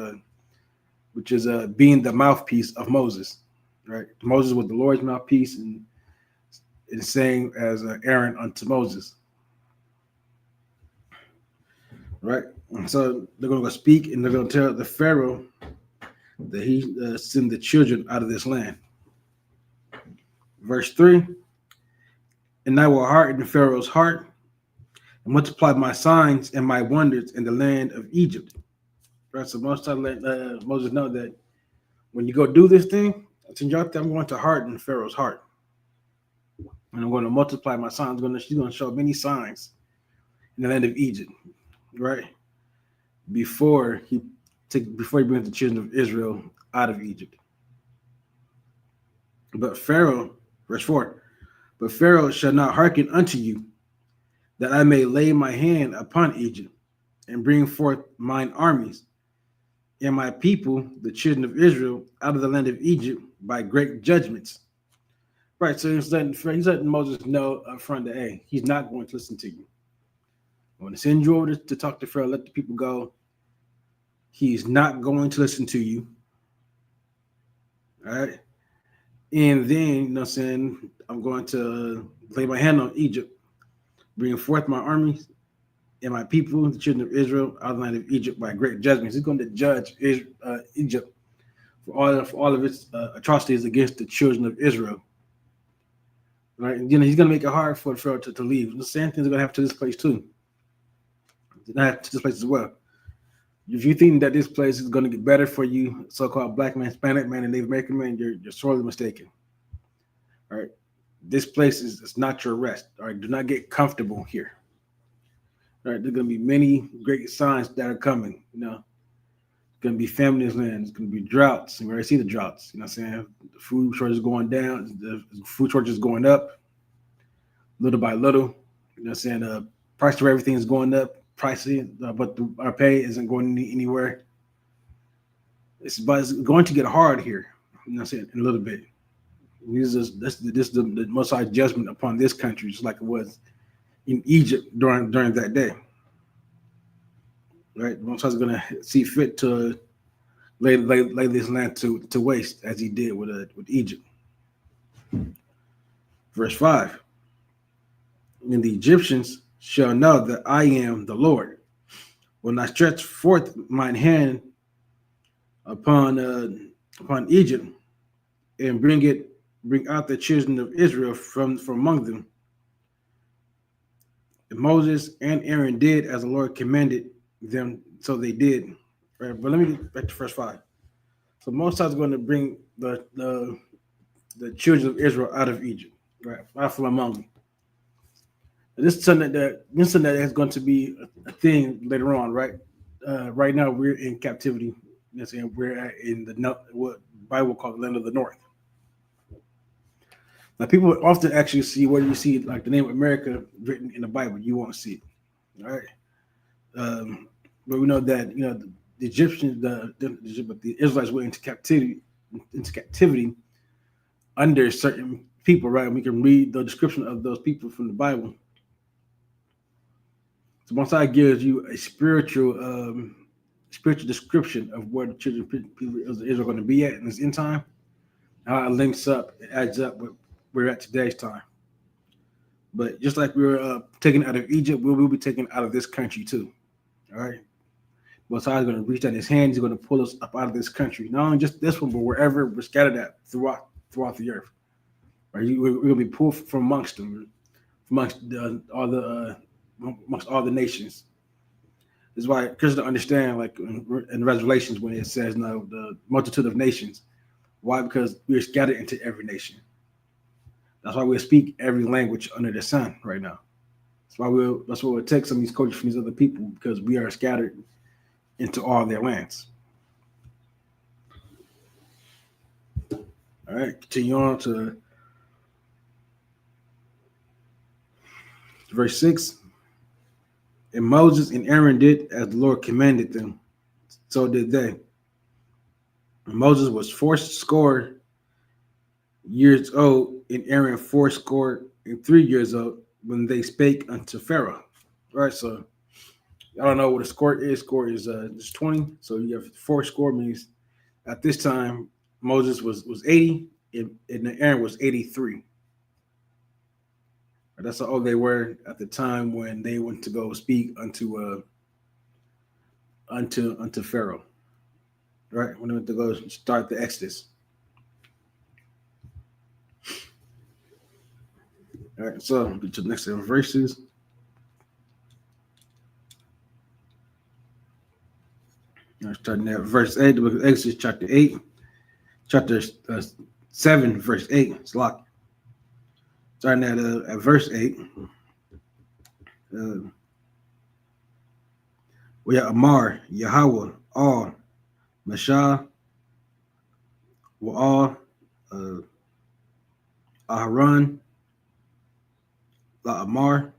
Speaker 6: being the mouthpiece of Moses, right? Moses was the Lord's mouthpiece, and the same as Aaron unto Moses, right? And so they're going to go speak, and they're going to tell the Pharaoh that he send the children out of this land. Verse 3, and I will harden Pharaoh's heart and multiply my signs and my wonders in the land of Egypt. Right, so most time let Moses know that when you go do this thing, I'm going to harden Pharaoh's heart. And I'm going to multiply my signs. She's going to show many signs in the land of Egypt, right? Before he brings the children of Israel out of Egypt. But Pharaoh, verse 4, but Pharaoh shall not hearken unto you, that I may lay my hand upon Egypt and bring forth mine armies and my people, the children of Israel, out of the land of Egypt by great judgments. Right, so he's letting Moses know up front that, hey, he's not going to listen to you. I'm going to send you over to talk to Pharaoh, let the people go. He's not going to listen to you. All right. And then, you know what I'm saying, I'm going to lay my hand on Egypt, bring forth my armies and my people, the children of Israel, out of the land of Egypt by great judgments. He's going to judge Egypt for all of its atrocities against the children of Israel. Right? And, he's going to make it hard for Pharaoh to leave. The same thing's going to happen to this place too. It's going to happen to this place as well. If you think that this place is going to get better for you, so-called black man, Hispanic man, and Native American man, you're sorely mistaken. All right, this place is not your rest. All right, do not get comfortable here. All right, there's going to be many great signs that are coming. It's going to be famine's land. It's going to be droughts. We already see the droughts. You know what I'm saying? The food shortage is going down. The food shortage is going up little by little. You know what I'm saying? The price of everything is going up. Pricing, but our pay isn't going anywhere. It's going to get hard here. You know what I'm saying? In a little bit. This is the Most High judgment upon this country, just like it was in Egypt during that day. Right? The Most High is going to see fit to lay this land to waste, as he did with Egypt. Verse 5. And the Egyptians shall know that I am the Lord, when I stretch forth mine hand upon Egypt, and bring out the children of Israel from among them. And Moses and Aaron did as the Lord commanded them, so they did. Right, but let me get back to verse 5. So Moses is going to bring the children of Israel out of Egypt, right, out from among them. This is something that is going to be a thing later on, right? Right now we're in captivity. And we're in what Bible calls the land of the North. Now, people often actually see where you see like the name America written in the Bible. You won't see it, all right? But we know that the Egyptians, the Israelites went into captivity under certain people, right? And we can read the description of those people from the Bible. So Most High gives you a spiritual description of where the children of Israel are going to be at in this end time, how it links up, it adds up with where we're at today's time. But just like we were taken out of Egypt, we will be taken out of this country too. All right. Most High is going to reach out his hand. He's going to pull us up out of this country. Not only just this one, but wherever we're scattered at throughout the earth. Right? We're going to be pulled from amongst them, amongst all the nations. This is why Christians understand, like in Revelations, when it says, the multitude of nations. Why? Because we're scattered into every nation. That's why we speak every language under the sun right now. That's why we'll take some of these cultures from these other people, because we are scattered into all their lands. All right, continue on to verse 6. And Moses and Aaron did as the Lord commanded them, so did they. And Moses was 80 years old, and Aaron 83 years old, when they spake unto Pharaoh. All right, so I don't know what a score is. Score is 20. So you have 80 means at this time Moses was 80 and Aaron was 83. That's how old they were at the time when they went to go speak unto Pharaoh. Right? When they went to go start the Exodus. All right, so get to the next 7 verses. Starting at verse 8, the book of Exodus, chapter 8, chapter 7, verse 8. It's locked. Starting at verse 8. We have Amar, Yahweh, All, Mashah, Wa'al, Aharon, La Amar,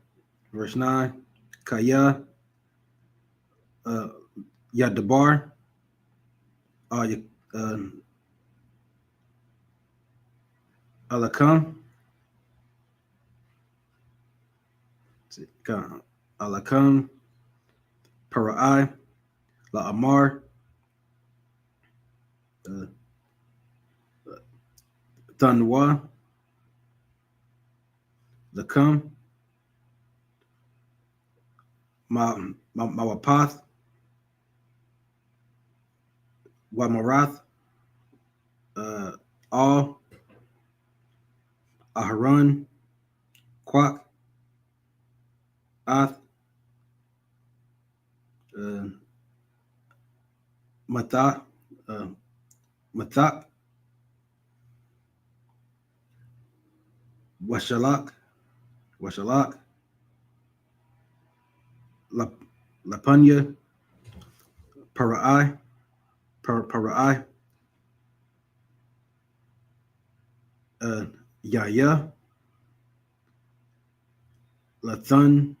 Speaker 6: verse 9, Kaya, Yadabar, Alakam, Alakam, Parai, La Amar, Tanwa, Lakam, Mawapath, Wamarath, Al, Aharon, Quack, Ath, Mathak, Mathak, Washalak, Lapunya, Parai, Parai, Yaya, Lathun,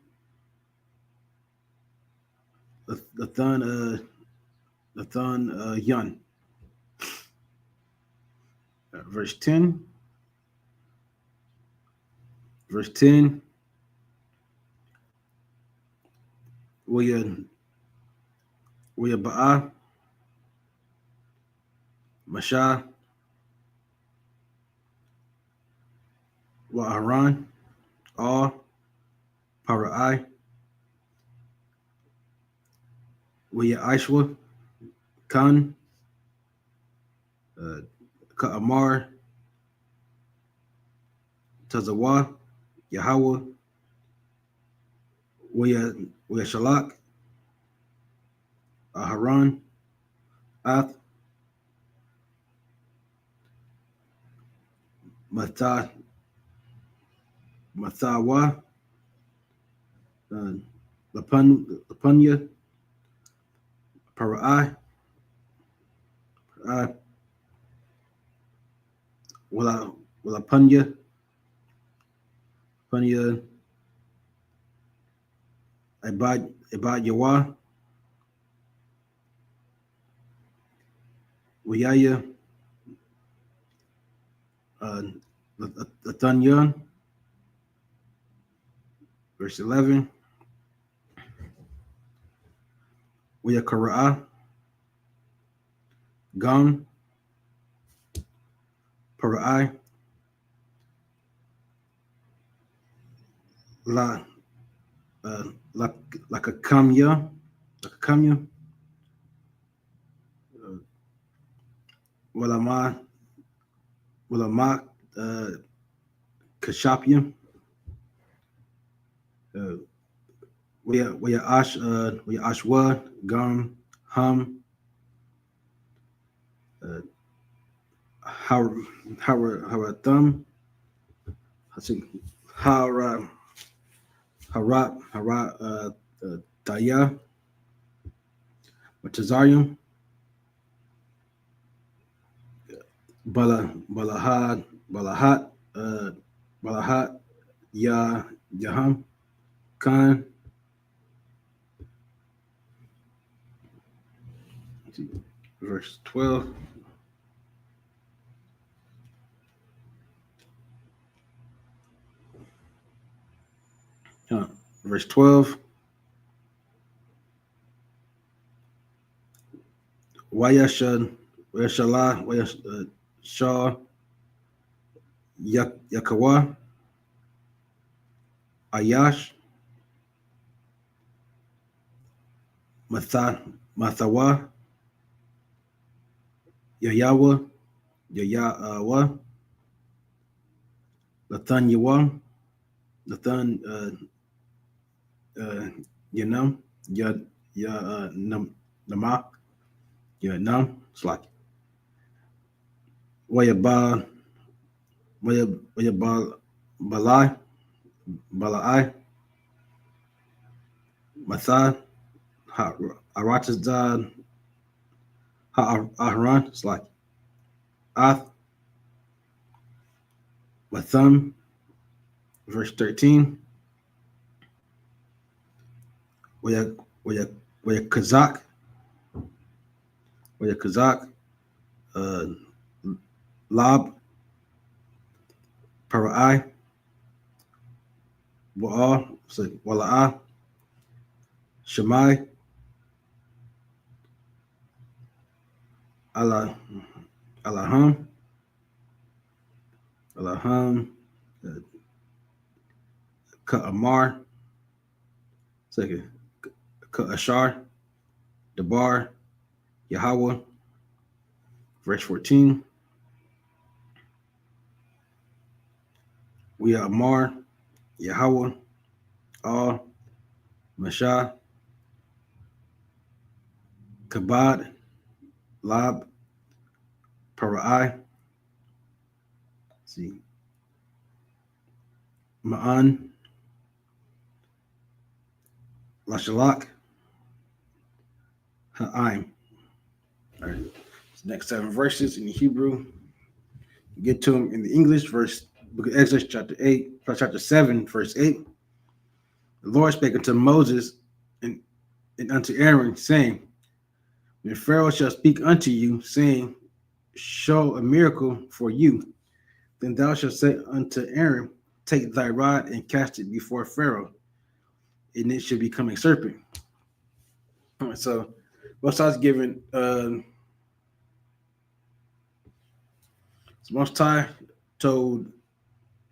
Speaker 6: Yun. Verse 10. Verse 10. Waya Ba'a, Masha, Wa Aran, All, Parai, Waya Aishwa, Khan, Ka'amar, Tazawa, Yahweh, Waya Shalak, Aharon, Ath, Mathawa, Lapunya, Parai, Punya, Ibad Yawa, Wiyaya, Lathanyan, verse 11, Wiyakara'a, Gam, Parai, Lakakamya, Walama, Kashapya, Ashwa, Gam, Hum, Harathum, Harat, Daya, Matazarium, Balahat, Yaham, Khan, verse 12. Verse 12. Wayashala, Shah, Yakawa, Ayash, Mathawa, Yayawa, Lathan Yawa, Lathan Yanam, Namak, Yanam, it's like Wayaba, Balai, Mathad, Aratazad, Ha'aran, it's like Ath, Latham, verse 13. Kazak, Lab, Parai, Wa'al, Wala'ah, Shemai, Allah, Allahum, Allahum, Ka'amar, second, Ka'ashar, Debar, Yahweh, verse 14. We are Amar, Yahweh, Al, Mashah, Kabad, Lab, Parai, see, Ma'an, Lashalak, Ha'im. All right. So next 7 verses in the Hebrew. Get to them in the English, book of Exodus, chapter 7, verse 8. The Lord spake unto Moses and unto Aaron, saying, when Pharaoh shall speak unto you, saying, show a miracle for you, then thou shalt say unto Aaron, take thy rod and cast it before Pharaoh, and it shall become a serpent. All right, so Most High's given Most High told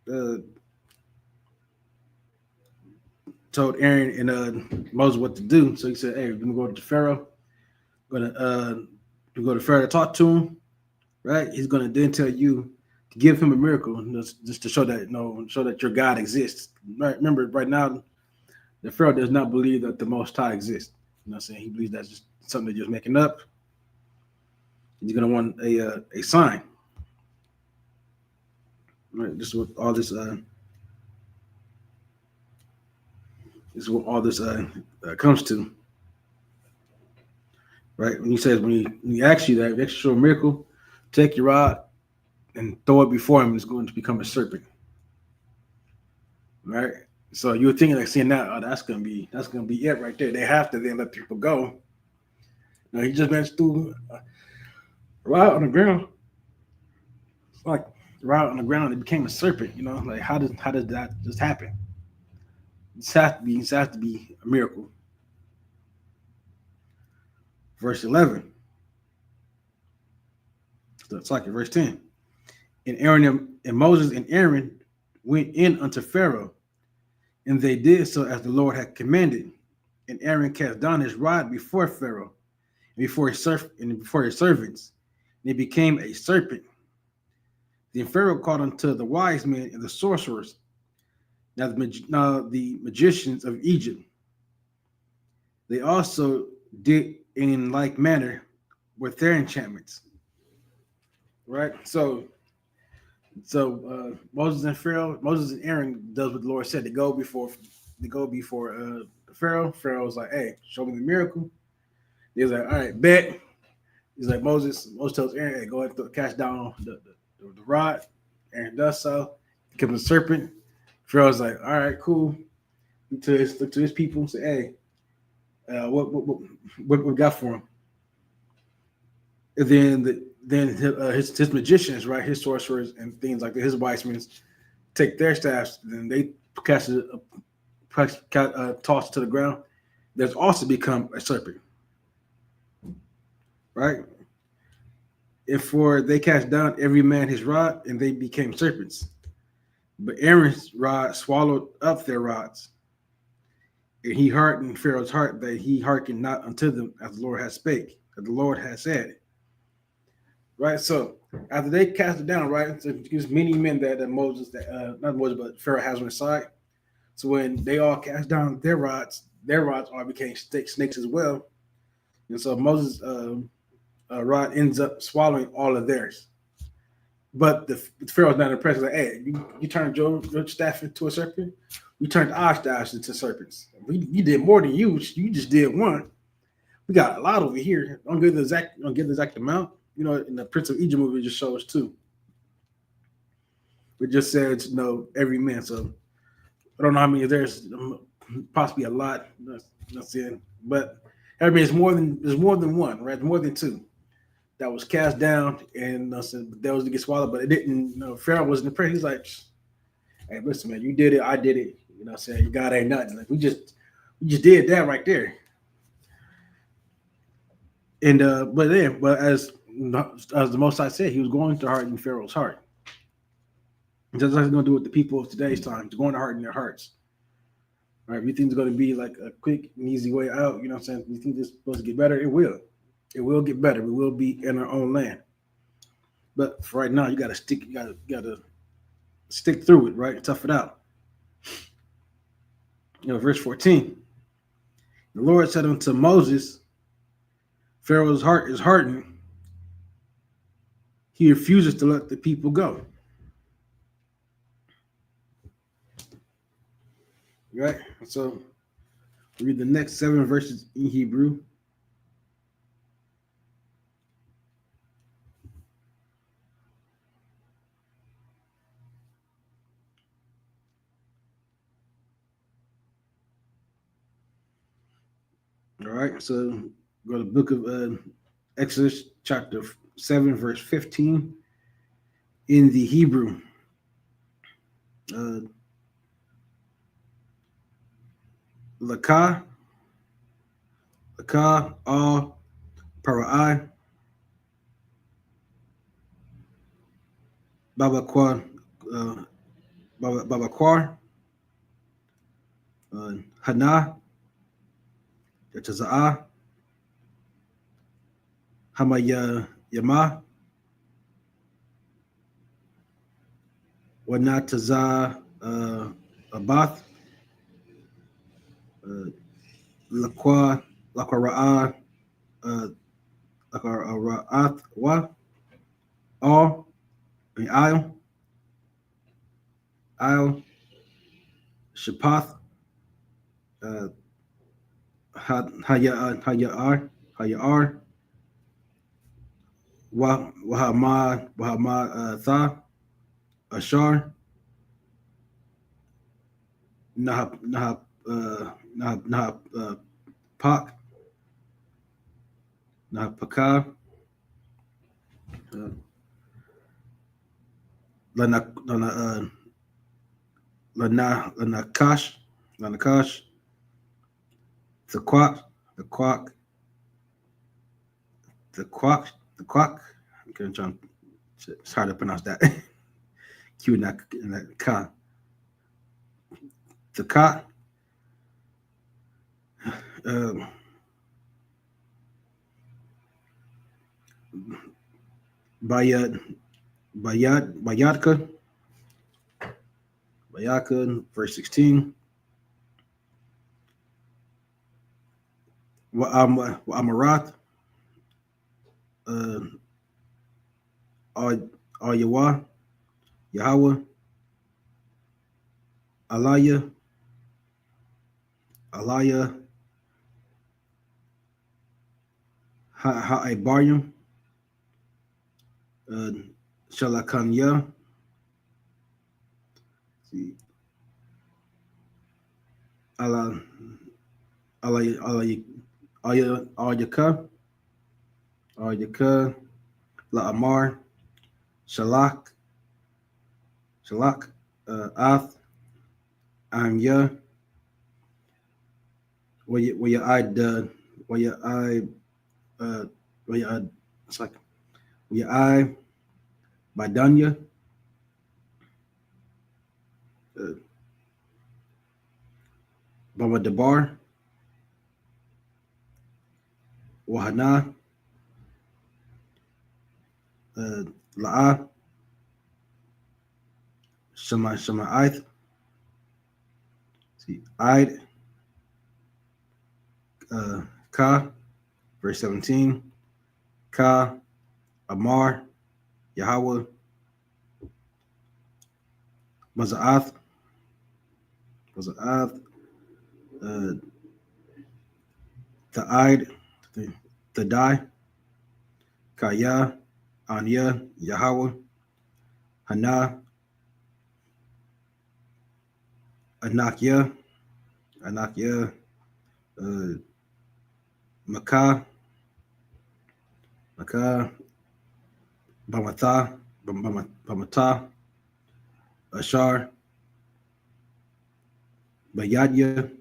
Speaker 6: Aaron and Moses what to do. So he said, hey, we're gonna go to Pharaoh. We're gonna go to Pharaoh to talk to him, right? He's gonna then tell you to give him a miracle, just to show that show that your God exists. Right? Remember, right now, the Pharaoh does not believe that the Most High exists. You know what I'm saying? He believes that's just something they're just making up. He's gonna want a sign. Right? This is what all this comes to. Right? When he says, when he asks you that, if you show a miracle, take your rod and throw it before him, it's going to become a serpent. Right? So you were thinking, like, seeing that, that's gonna be it right there. They have to then let people go. Now he just went through right on the ground. It's like right on the ground, it became a serpent. Like how did that just happen? It has to be a miracle. Verse 11. So it's like verse 10. And Aaron and Moses and Aaron went in unto Pharaoh, and they did so as the Lord had commanded. And Aaron cast down his rod before Pharaoh, and before his servants, and it became a serpent. Then Pharaoh called unto the wise men and the sorcerers, now the magicians of Egypt. They also did in like manner with their enchantments. Right? So Moses and Aaron does what the Lord said to go before Pharaoh. Pharaoh was like, hey, show me the miracle. He was like, all right, bet. He's like, Moses tells Aaron, hey, go ahead and cast down the rod. Aaron does so. He becomes a serpent. Pharaoh's like, all right, cool. Look to his people and say, hey, what we got for him? And then his magicians, right, his sorcerers and things like that, his wise men take their staffs, and they toss it to the ground. There's also become a serpent, right? They cast down every man his rod, and they became serpents. But Aaron's rod swallowed up their rods, and he hardened Pharaoh's heart that he hearkened not unto them as the Lord has spake, as the Lord has said. Right, so after they cast it down, right, so there's many men that not Moses, but Pharaoh has on his side. So when they all cast down their rods all became snakes as well. And so Moses' rod ends up swallowing all of theirs. But the Pharaoh's not impressed. Like, hey, you turned your staff into a serpent. We turned our staffs into serpents. We did more than you. You just did one. We got a lot over here. Don't give the exact amount. In the Prince of Egypt movie, it just shows too. It just says, every man. So I don't know how many there's, possibly a lot. That's it. But every man is there's more than one, right? More than two. that was cast down, and that was to get swallowed, but it didn't. Pharaoh wasn't impressed. He's like, "Hey, listen, man, you did it, I did it. You know, what I'm saying, God ain't nothing. Like, we just did that right there." And but as the Most High said, He was going to harden Pharaoh's heart. Just like He's going to do with the people of today's time. He's going to harden their hearts. Right? If you think it's going to be like a quick and easy way out, you know what I'm saying? You think this is supposed to get better? It will. It will get better. We will be in our own land. But for right now, you got to stick. You got to stick through it, right? Tough it out. Verse 14. The Lord said unto Moses, Pharaoh's heart is hardened. He refuses to let the people go. Right? So read the next 7 verses in Hebrew. All right, so go to the book of Exodus, chapter 7, verse 15 in the Hebrew. Lakah, all Parai, Babaquar, Hana, Yataza'ah, Hamaya Yama, Wanataza Abath, Laqua Ra'a, Ra'ath Wa, all, Isle, Shapath, Hayar, Wahama Tha, Ashar, Nahap Pak, Nahapaka, Lanakash, the Quack. Okay, I'm trying. It's hard to pronounce that. Q and ka. The ka. Bayadka, verse 16. Wa'amarat, Yawa, Yahweh, Alaya, Ha'ibarium, Shalakanya, Alayaka, La'amar, Shalak, Ath, Amya, Badanya, Baba Debar, Wahana, La'a, Shema'ith, Id, Ka, verse 17, Ka, Amar, Yahweh, Maza'ath, Ta'id, Tadai, Kaya, Anya, Yahweh, Hana, Anakya, Makah, Maka, Bamata, Bamata, Ashar, Bayadya,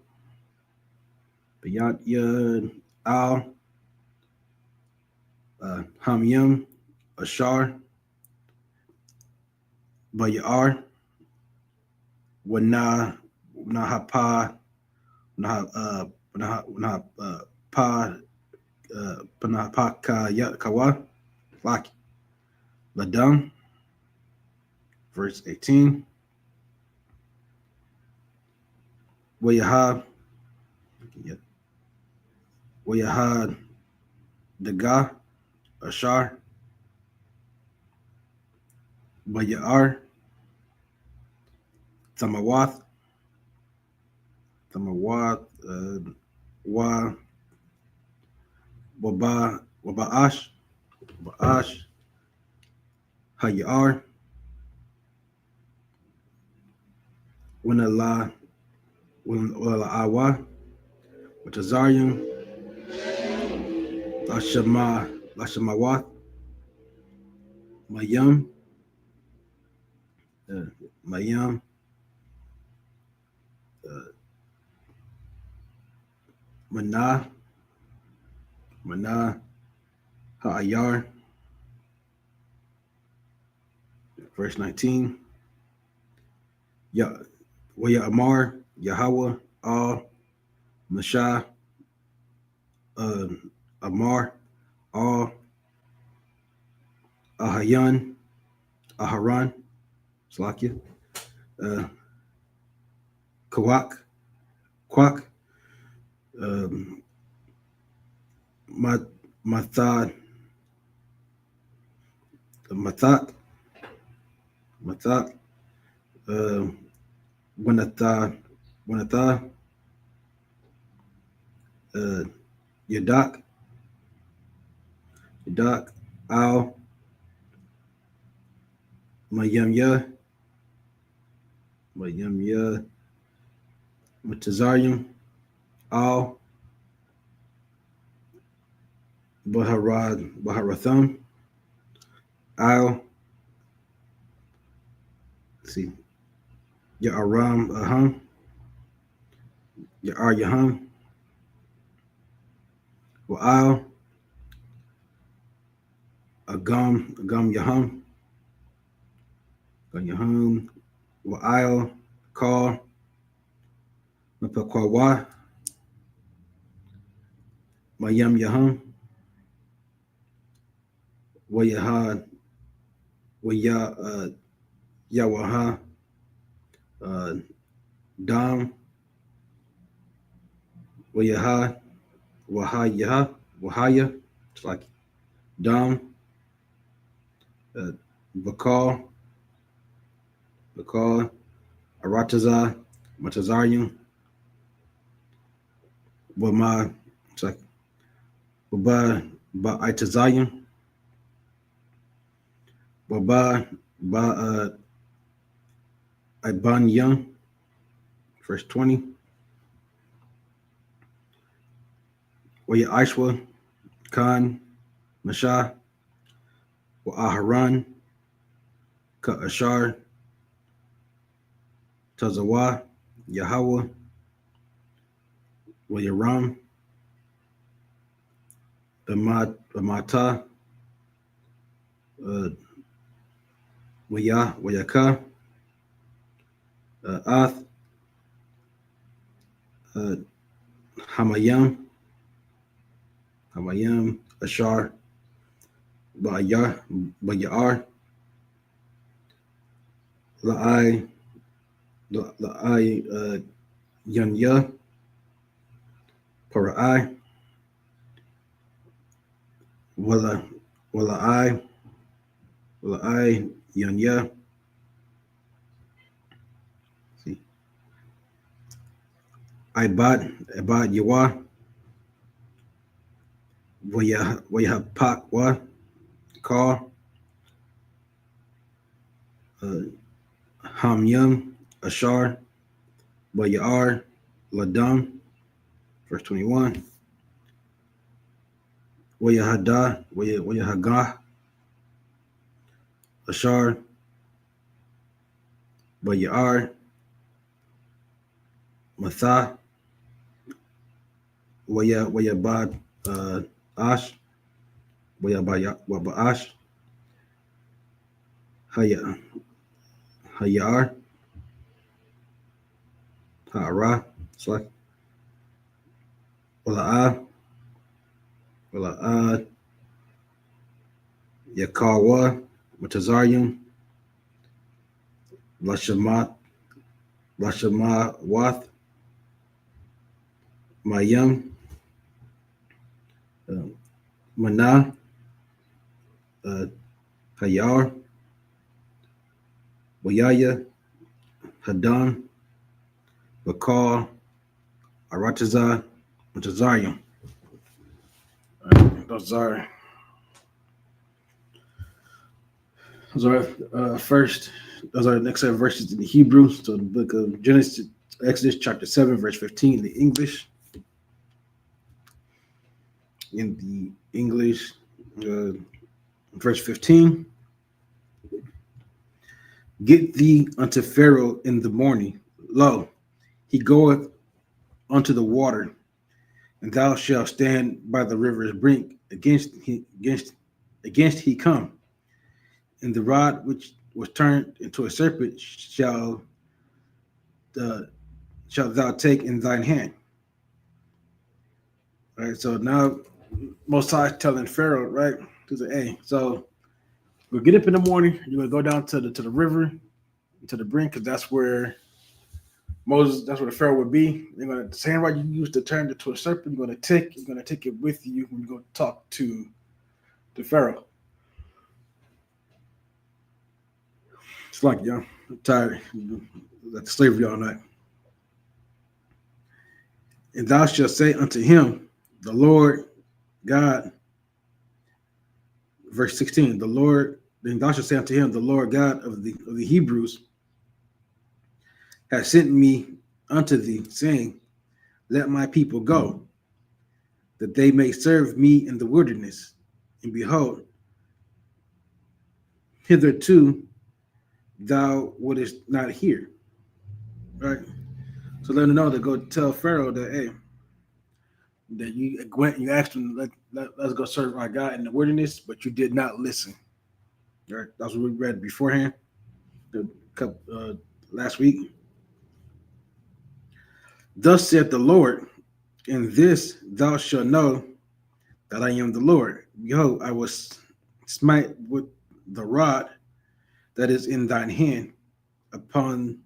Speaker 6: Al, Hamyam, Ashar, Bayar, Wana, Nahapa, Pa, Panapaka Kawa, Laki, Ladam, verse 18. Wayaha, Daga, Ashar, Bayar, Tamawath, Wa, Wabaash, Hayar, Winala, Awa, Watazarium, Lashamawath, Mayam, Mayam, Mana, Ha'ayar, verse 19. Waya Amar, Yahweh, Al, Mashah, Amar, Al, Ahayan, Aharan, Slakia, Kawak, Kwak, Mathat, Wanatha, Yadak, Al, Mayamya, Matazarium, Al, Baharatham, Al, see, Ya'aram, Aham, Ya'ar Yaham, Wa'al, Agam Yaham, Wa'al, Call, Mapakwawa, Mayam Yaham, Wayahad, Yawaha, Dam, Wayahad, Wahaya, it's like Dam, Bakal, Arataza, Matazarium, Wama, it's like Itazayim, Iban Young, verse 20. Waya Ishwa, Khan, Mashah, Wa Aharan, Ka Ashar, Tazawa, Yahweh, Wayaram, Bamata, Wayaka, Ath, Hamayam, Ashar, Bayar, La'ai, Yanya, Para'ai, Wala'ai, Yanya, see, Ibad Yawa, Wayahapakwa, Call, Hamyam, Ashar, Bayar, Ladam, verse 21. Wayahada, Wayahagah, Ashar, Wayar, Matha, Wayabad, Ash, Wabaash, Hayar, Ha'ara, Slack, Wala'ah, Yakawa, Matazarium, Lashamat, Lashamawath, Mayam, Mana, Hayar, Wayaya, Hadan, Bakal, Aratazah, Matazarium. Those are first. Those are the next set of verses in the Hebrew. So the book of Genesis, Exodus chapter 7, verse 15 in the English. In the English, verse 15. Get thee unto Pharaoh in the morning. Lo, he goeth unto the water, and thou shalt stand by the river's brink against he come. And the rod which was turned into a serpent shall thou take in thine hand. All right. So now Most High telling Pharaoh, right? To say, hey, so we'll get up in the morning. You're gonna go down to the river, to the brink, because that's where the Pharaoh would be. You're gonna the same rod you used to turn it to a serpent. You're gonna take it with you when you go talk to the Pharaoh. It's like, I'm tired. Like slavery all night. And thou shalt say unto him, the Lord God, verse 16, then thou shalt say unto him, the Lord God of the Hebrews has sent me unto thee, saying, let my people go, that they may serve me in the wilderness. And behold, hitherto thou wouldest not hear. Right? So let him know to go tell Pharaoh that, hey, that you went, you asked him, let's go serve our God in the wilderness, but you did not listen. Right? That's what we read beforehand, last week. Thus saith the Lord, in this thou shalt know that I am the Lord. Behold, I will smite with the rod that is in thine hand upon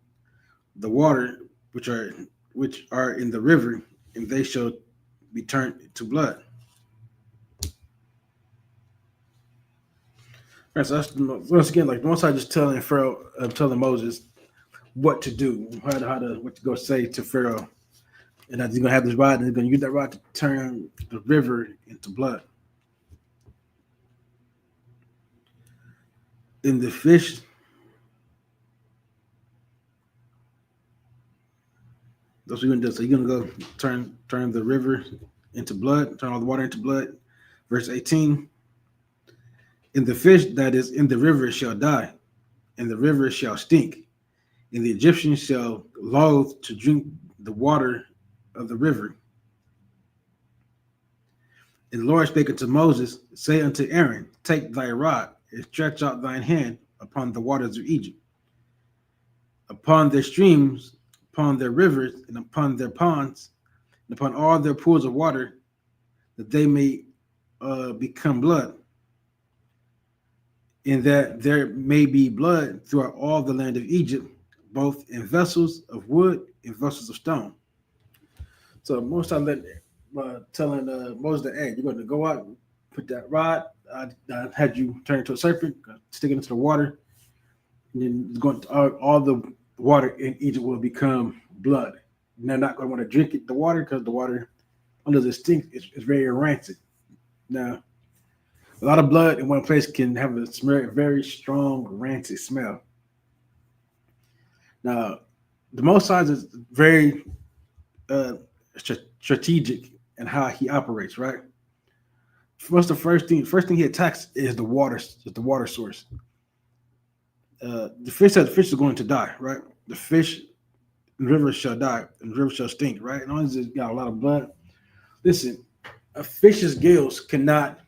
Speaker 6: the water which are in the river, and they shall be turned to blood. All right, so that's once again, like once I just telling Pharaoh, telling Moses what to do, what to go say to Pharaoh, and that he's gonna have this rod, and he's gonna use that rod to turn the river into blood. In the fish, that's what you're gonna do. So you're gonna go turn the river into blood, turn all the water into blood. Verse 18. And the fish that is in the river shall die, and the river shall stink, and the Egyptians shall loathe to drink the water of the river. And the Lord spake unto Moses, say unto Aaron, take thy rod, and stretch out thine hand upon the waters of Egypt, upon their streams, upon their rivers, and upon their ponds, and upon all their pools of water, that they may become blood, and that there may be blood throughout all the land of Egypt, both in vessels of wood and vessels of stone. So most I let telling Moses that, hey, you're going to go out, put that rod. I had you turn it to a serpent, stick it into the water, and then it's going to, all the water in Egypt will become blood. And they're not going to want to drink the water, because the water under the stink is very rancid. Now, a lot of blood in one place can have a very strong, rancid smell. Now, the Most High is very strategic in how he operates, right? what's the first thing? First thing he attacks is the water. Is the water source. The fish says the fish is going to die, right? The fish in the river shall die, and the river shall stink, right? And only it's got a lot of blood. Listen, a fish's gills cannot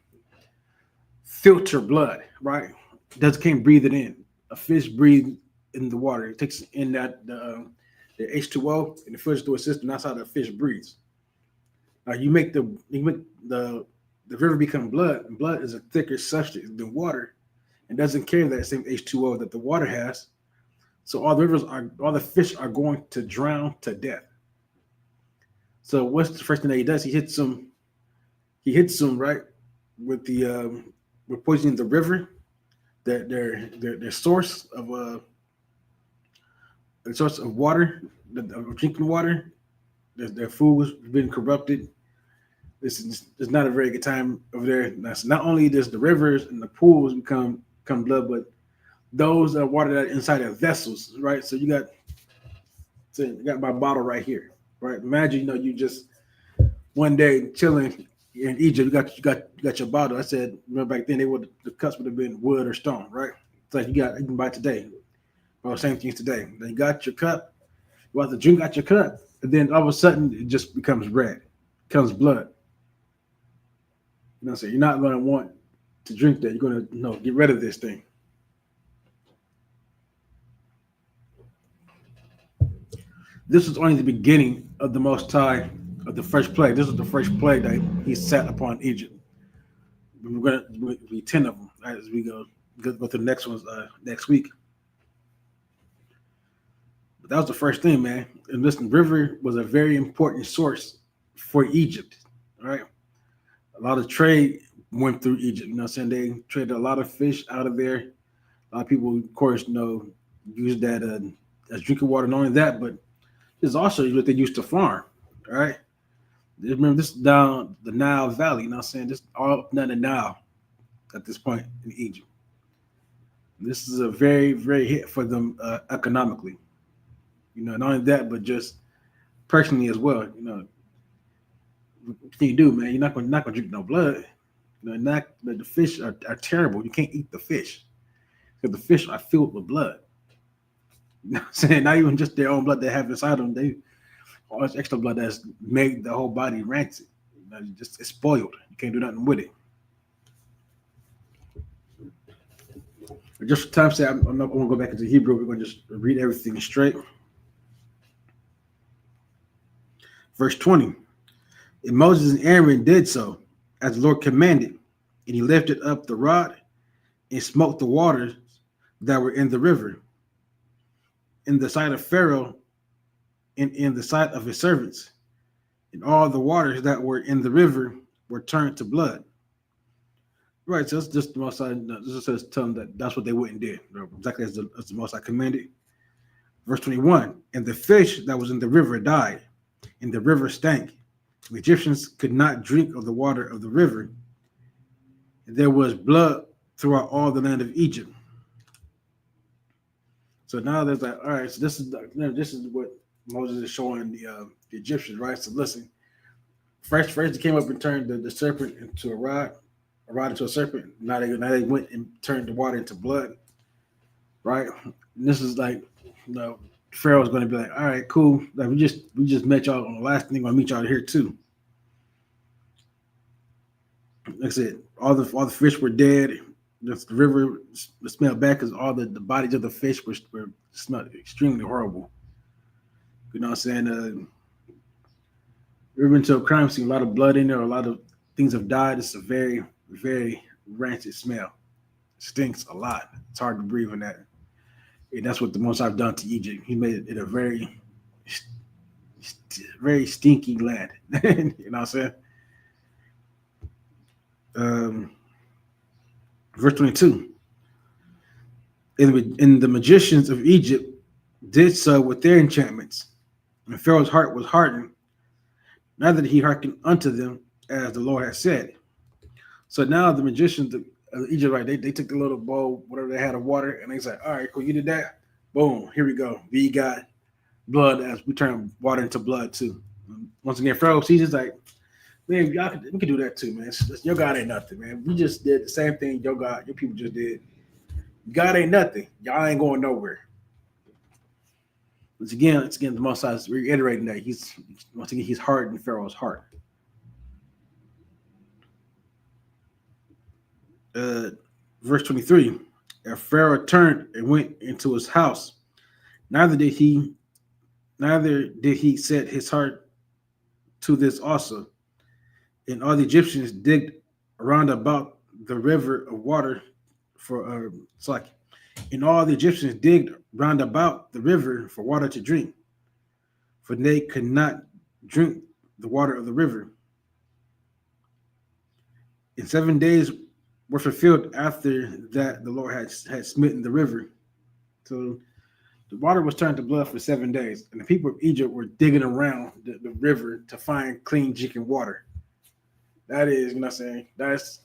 Speaker 6: filter blood, right? Does can't breathe it in. A fish breathes in the water. It takes in that the H2O and it filters through a system. That's how the fish breathes. Now you make the river become blood, and blood is a thicker substance than water. It doesn't carry that same H2O that the water has. So all the fish are going to drown to death. So what's the first thing that he does? He hits them right with with poisoning the river, their source of water, of drinking water. Their food was being corrupted. This is not a very good time over there. That's not only does the rivers and the pools become blood, but those are water that are inside of vessels, right? So you got my bottle right here, right? Imagine you just one day chilling in Egypt, you got your bottle. I said, remember back then the cups would have been wood or stone, right? It's like you can buy it today. Well, same things today. Then you got your cup, you want to drink out your cup, and then all of a sudden it just becomes red, becomes blood. So you're not going to want to drink that. You're going to get rid of this thing. This was only the beginning of the Most High, of the first plague. This was the first plague that he set upon Egypt. We're going to be 10 of them as we go to the next ones next week. But that was the first thing, man. And listen, river was a very important source for Egypt, all right? A lot of trade went through Egypt. They traded a lot of fish out of there. A lot of people, of course, use that as drinking water. Not only that, but this is also what they used to farm. All right. Remember, this is down the Nile Valley. This all up down the Nile at this point in Egypt. This is a very, very hit for them economically. Not only that, but just personally as well. What can you do, man? You're not going to drink no blood. The fish are terrible. You can't eat the fish because the fish are filled with blood. Not even just their own blood they have inside them. They all this extra blood that's made the whole body rancid. It's spoiled. You can't do nothing with it. Just for time's sake, I'm not going to go back into Hebrew. We're going to just read everything straight. Verse 20. And Moses and Aaron did so, as the Lord commanded, and he lifted up the rod and smote the waters that were in the river, in the sight of Pharaoh and in the sight of his servants, and all the waters that were in the river were turned to blood. Right, so that's just the Most High. This says tell them that that's what they went and did, exactly as the Most High commanded. Verse 21, and the fish that was in the river died, and the river stank. The Egyptians could not drink of the water of the river, and there was blood throughout all the land of Egypt. So now there's all right. So this is what Moses is showing the Egyptians, right? So listen, first they came up and turned the serpent into a rod into a serpent. Now they went and turned the water into blood, right? And this is like, Pharaoh's going to be like, all right, cool. Like we just met y'all on the last thing. I'll meet y'all here too. Like I said, all the fish were dead. The river smelled bad because all the bodies of the fish were smelled extremely horrible. You know what I'm saying? We've been to a crime scene, a lot of blood in there, a lot of things have died. It's a very, very rancid smell. It stinks a lot. It's hard to breathe in that. And that's what the Most I've done to Egypt. He made it a very, very stinky land. You know what I'm saying? Verse 22. And the magicians of Egypt did so with their enchantments. And Pharaoh's heart was hardened, neither did he hearken unto them as the Lord had said. So now the magicians of Egypt, right, they took the little bowl, whatever they had of water, and they said, all right, cool, you did that? Boom, here we go. We got blood as we turn water into blood too. Once again, Pharaoh sees it's like, Man, we could do that too, man. Your God ain't nothing, man. We just did the same thing your people just did. God ain't nothing. Y'all ain't going nowhere. It's again the Most High is reiterating that he's once again he's hardened Pharaoh's heart. Verse 23. And Pharaoh turned and went into his house. Neither did he set his heart to this also. And all the Egyptians digged around about the river of water for it's like and all the Egyptians digged round about the river for water to drink, for they could not drink the water of the river. And 7 days were fulfilled after that the Lord had smitten the river. So the water was turned to blood for 7 days, and the people of Egypt were digging around the river to find clean drinking water. That is, you know what I'm saying? That's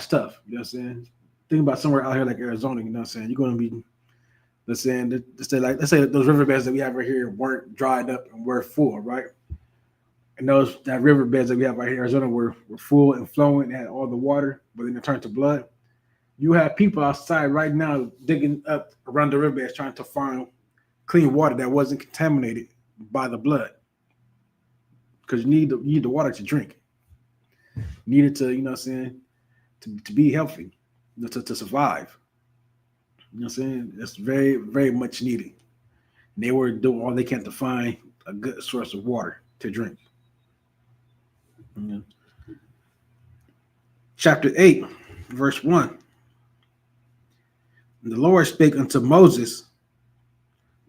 Speaker 6: tough. You know what I'm saying? Think about somewhere out here like Arizona, you know what I'm saying? You're gonna be let's say those riverbeds that we have right here weren't dried up and were full, right? And that riverbeds that we have right here in Arizona were full and flowing and had all the water, but then it turned to blood. You have people outside right now digging up around the riverbeds trying to find clean water that wasn't contaminated by the blood. Because you need the water to drink. You need it to, you know what I'm saying, to be healthy, to survive. You know what I'm saying? It's very, very much needed. And they were doing all they can to find a good source of water to drink. Chapter 8, verse 1. And the Lord spake unto Moses,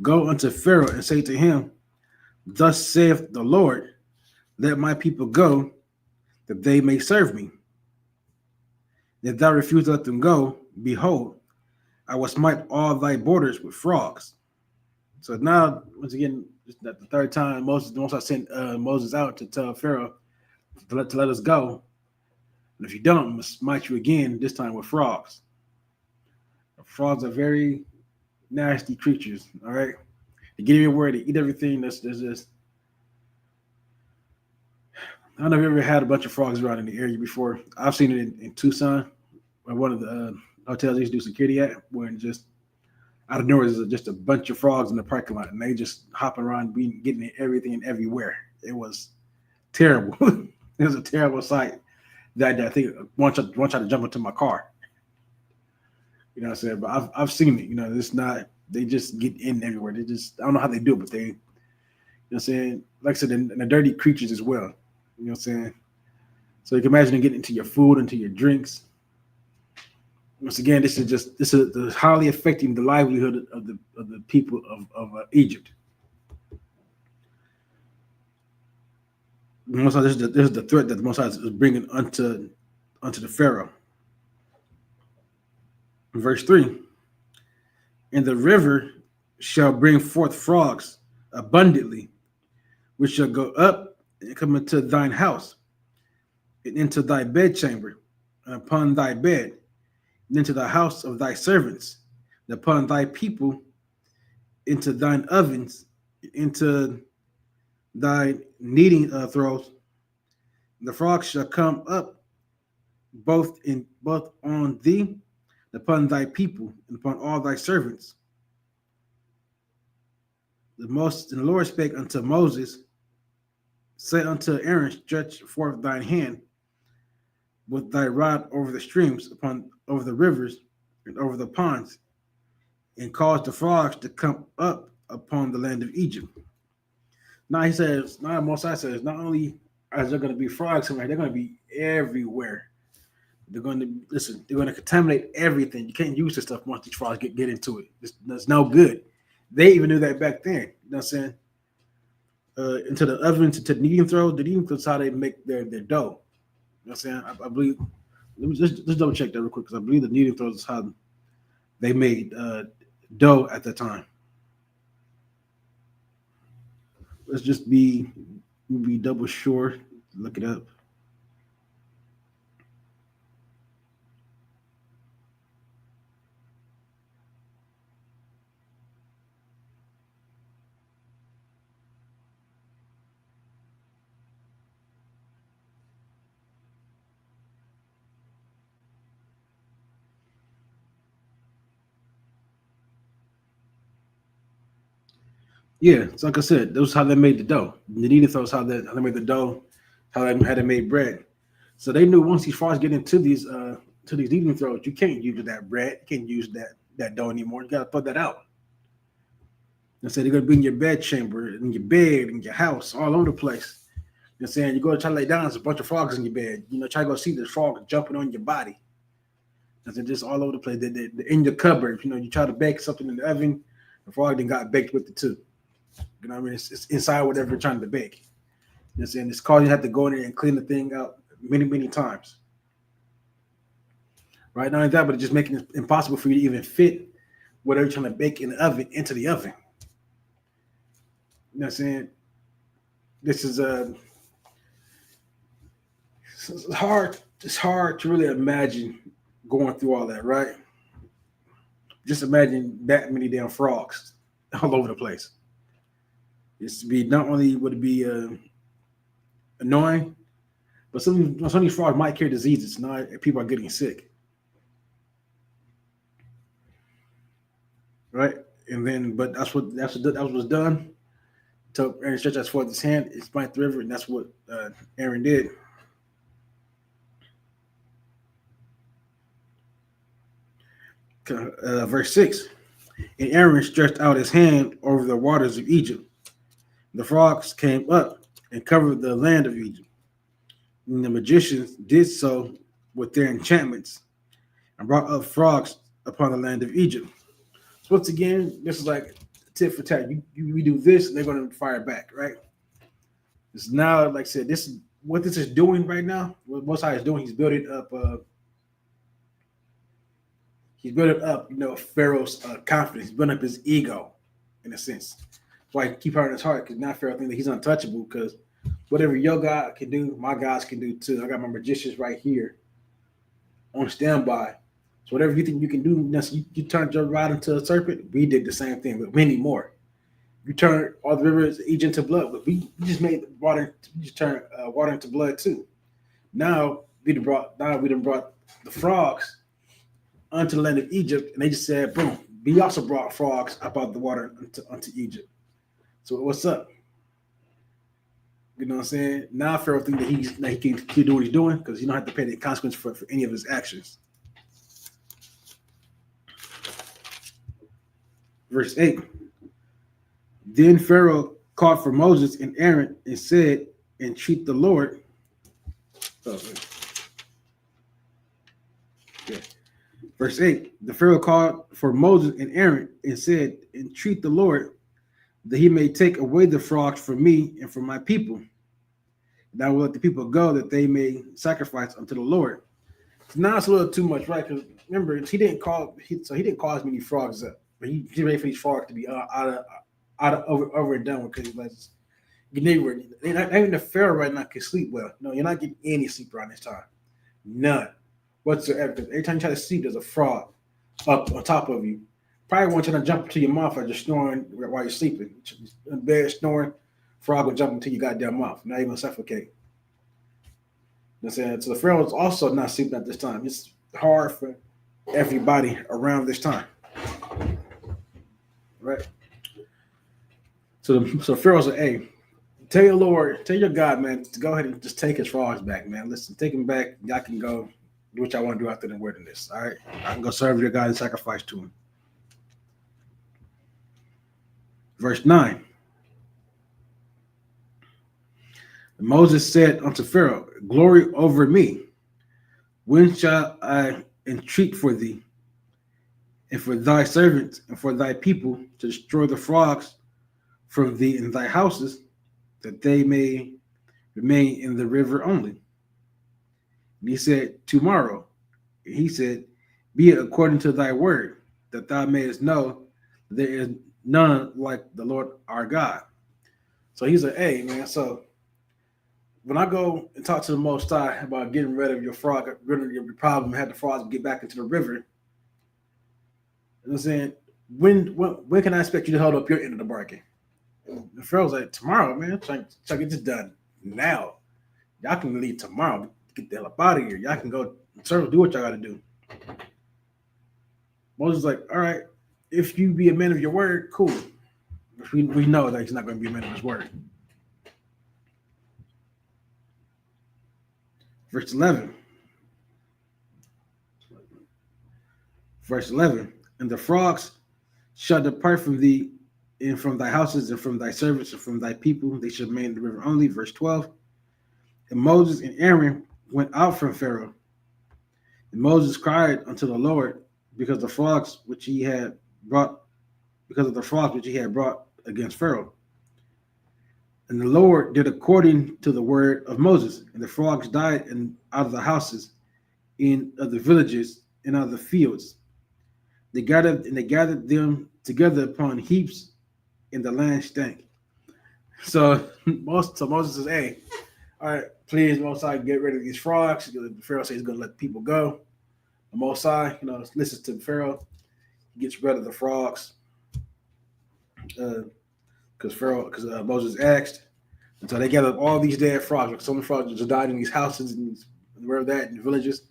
Speaker 6: go unto Pharaoh and say to him, thus saith the Lord, let my people go, that they may serve me. If thou refuse to let them go, behold, I will smite all thy borders with frogs. So now, once again, the third time once I sent Moses out to tell Pharaoh to let us go, and if you don't, I'm going to smite you again, this time with frogs. Frogs are very nasty creatures, all right? They get everywhere, they eat everything. There's just, I don't know if you ever had a bunch of frogs around in the area before. I've seen it in Tucson, where one of the hotels I used to do security at, where just out of nowhere, there's just a bunch of frogs in the parking lot, and they just hopping around, getting everything and everywhere. It was terrible. It was a terrible sight. That I think once I to jump into my car. You know what I'm saying? But I've seen it. You know, it's not. They just get in everywhere. They just I don't know how they do it, but they. You know what I'm saying? Like I said, and the dirty creatures as well. You know what I'm saying? So you can imagine them getting into your food, into your drinks. Once again, this is highly affecting the livelihood of the people of Egypt. Most this is the threat that the Most High is bringing unto the Pharaoh. Verse 3, and the river shall bring forth frogs abundantly, which shall go up and come into thine house, and into thy bedchamber, and upon thy bed, and into the house of thy servants, and upon thy people, into thine ovens, into thy kneading throws. The frogs shall come up both on thee, upon thy people, and upon all thy servants. The Lord spake unto Moses, say unto Aaron, stretch forth thine hand with thy rod over the streams, over the rivers, and over the ponds, and cause the frogs to come up upon the land of Egypt. Now he says, now Moses says, not only are there going to be frogs somewhere, they're going to be everywhere. They're going to contaminate everything. You can't use this stuff once these frogs get into it. It's no good. They even knew that back then. You know what I'm saying? Into the ovens, into the kneading throws. The kneading throws is how they make their dough. You know what I'm saying? I believe. Let me just double check that real quick, because I believe the kneading throws is how they made dough at the time. Let's just be double sure. Look it up. Yeah, so like I said, that was how they made the dough. The kneading flour was how they made the dough, how they made bread. So they knew once these frogs get into these kneading throws, you can't use that bread, you can't use that dough anymore. You gotta throw that out. And so they're gonna be in your bed chamber, in your bed, in your house, all over the place. You know what I'm saying? You go to try to lay down, there's a bunch of frogs in your bed. Try to go see the frog jumping on your body. And they're just all over the place. They're in your cupboard. You try to bake something in the oven, the frog then got baked with it too. You know what I mean? It's inside whatever you're trying to bake. You know what I'm saying? It's causing you have to go in there and clean the thing out many, many times. Right? Not only that, but it's just making it impossible for you to even fit whatever you're trying to bake in the oven into the oven. You know what I'm saying? This is it's hard. It's hard to really imagine going through all that, right? Just imagine that many damn frogs all over the place. It's to be not only would it be annoying, but some of these frogs might carry diseases. Now people are getting sick, right? And then, but that was done. So Aaron stretched out forth his hand, it spiked the river, and that's what Aaron did. Verse 6. And Aaron stretched out his hand over the waters of Egypt. The frogs came up and covered the land of Egypt. And the magicians did so with their enchantments and brought up frogs upon the land of Egypt. So once again, this is like tit for tat. We do this, and they're going to fire back, right? It's now, like I said, this is what this is doing right now. What Most High is doing, he's building up. He's building up, Pharaoh's confidence. He's building up his ego, in a sense. That's why he keep hurting his heart, because now Pharaoh thinks that he's untouchable. Because whatever your God can do, my guys can do too. I got my magicians right here on standby. So whatever you think you can do, you turned your rod into a serpent. We did the same thing, but many more. You turned all the rivers of Egypt into blood, but we just made water. We just turned water into blood too. Now we done brought the frogs unto the land of Egypt, and they just said, boom. We also brought frogs up out of the water unto Egypt. So what's up? You know what I'm saying? Now Pharaoh thinks that he can do what he's doing because you don't have to pay the consequence for any of his actions. Verse 8. Then Pharaoh called for Moses and Aaron and said, entreat the Lord. Verse 8. The Pharaoh called for Moses and Aaron and said, entreat the Lord that he may take away the frogs from me and from my people. And I will let the people go that they may sacrifice unto the Lord. So now it's a little too much, right? Because remember, he didn't call as many frogs up, but he's ready for these frogs to be out of over and done with, because they're not even the Pharaoh right now can sleep well. No, you're not getting any sleep around this time, none whatsoever. Because every time you try to sleep, there's a frog up on top of you. Probably won't try to jump into your mouth or just snoring while you're sleeping. In bed snoring, frog will jump into your goddamn mouth. Not even suffocate. You know what I'm saying? So the Pharaoh is also not sleeping at this time. It's hard for everybody around this time. Right? So Pharaoh said, hey, tell your God, man, to go ahead and just take his frogs back, man. Listen, take him back. Y'all can go do what y'all want to do after the wilderness. All right? I can go serve your God and sacrifice to him. Verse 9. Moses said unto Pharaoh, glory over me. When shall I entreat for thee and for thy servants and for thy people to destroy the frogs from thee in thy houses, that they may remain in the river only? And he said, tomorrow. And he said, be it according to thy word, that thou mayest know there is none like the Lord our God. So he said, hey, man, so when I go and talk to the Most High about getting rid of your frog, rid of your problem, have the frogs get back into the river, you know what I'm saying? When can I expect you to hold up your end of the bargain? And the Pharaoh's like, tomorrow, man. Try to get this done now. Y'all can leave tomorrow. Get the hell up out of here. Y'all can go do what y'all got to do. Moses is like, all right, if you be a man of your word, cool. We know that he's not going to be a man of his word. Verse 11. Verse 11. And the frogs shall depart from thee and from thy houses and from thy servants and from thy people. They shall remain in the river only. Verse 12. And Moses and Aaron went out from Pharaoh. And Moses cried unto the Lord because the frogs which he had brought, because of the frogs which he had brought against Pharaoh. And the Lord did according to the word of Moses, and the frogs died out of the houses, in of the villages, and out of the fields. They gathered them together upon heaps, and the land stank. So Moses says, "Hey, all right, please, Most High, get rid of these frogs." Pharaoh says he's going to let people go. The Most High, listens to Pharaoh. He gets rid of the frogs because Moses asked. And so they gathered all these dead frogs. Like some frogs just died in these houses and wherever that in the villages.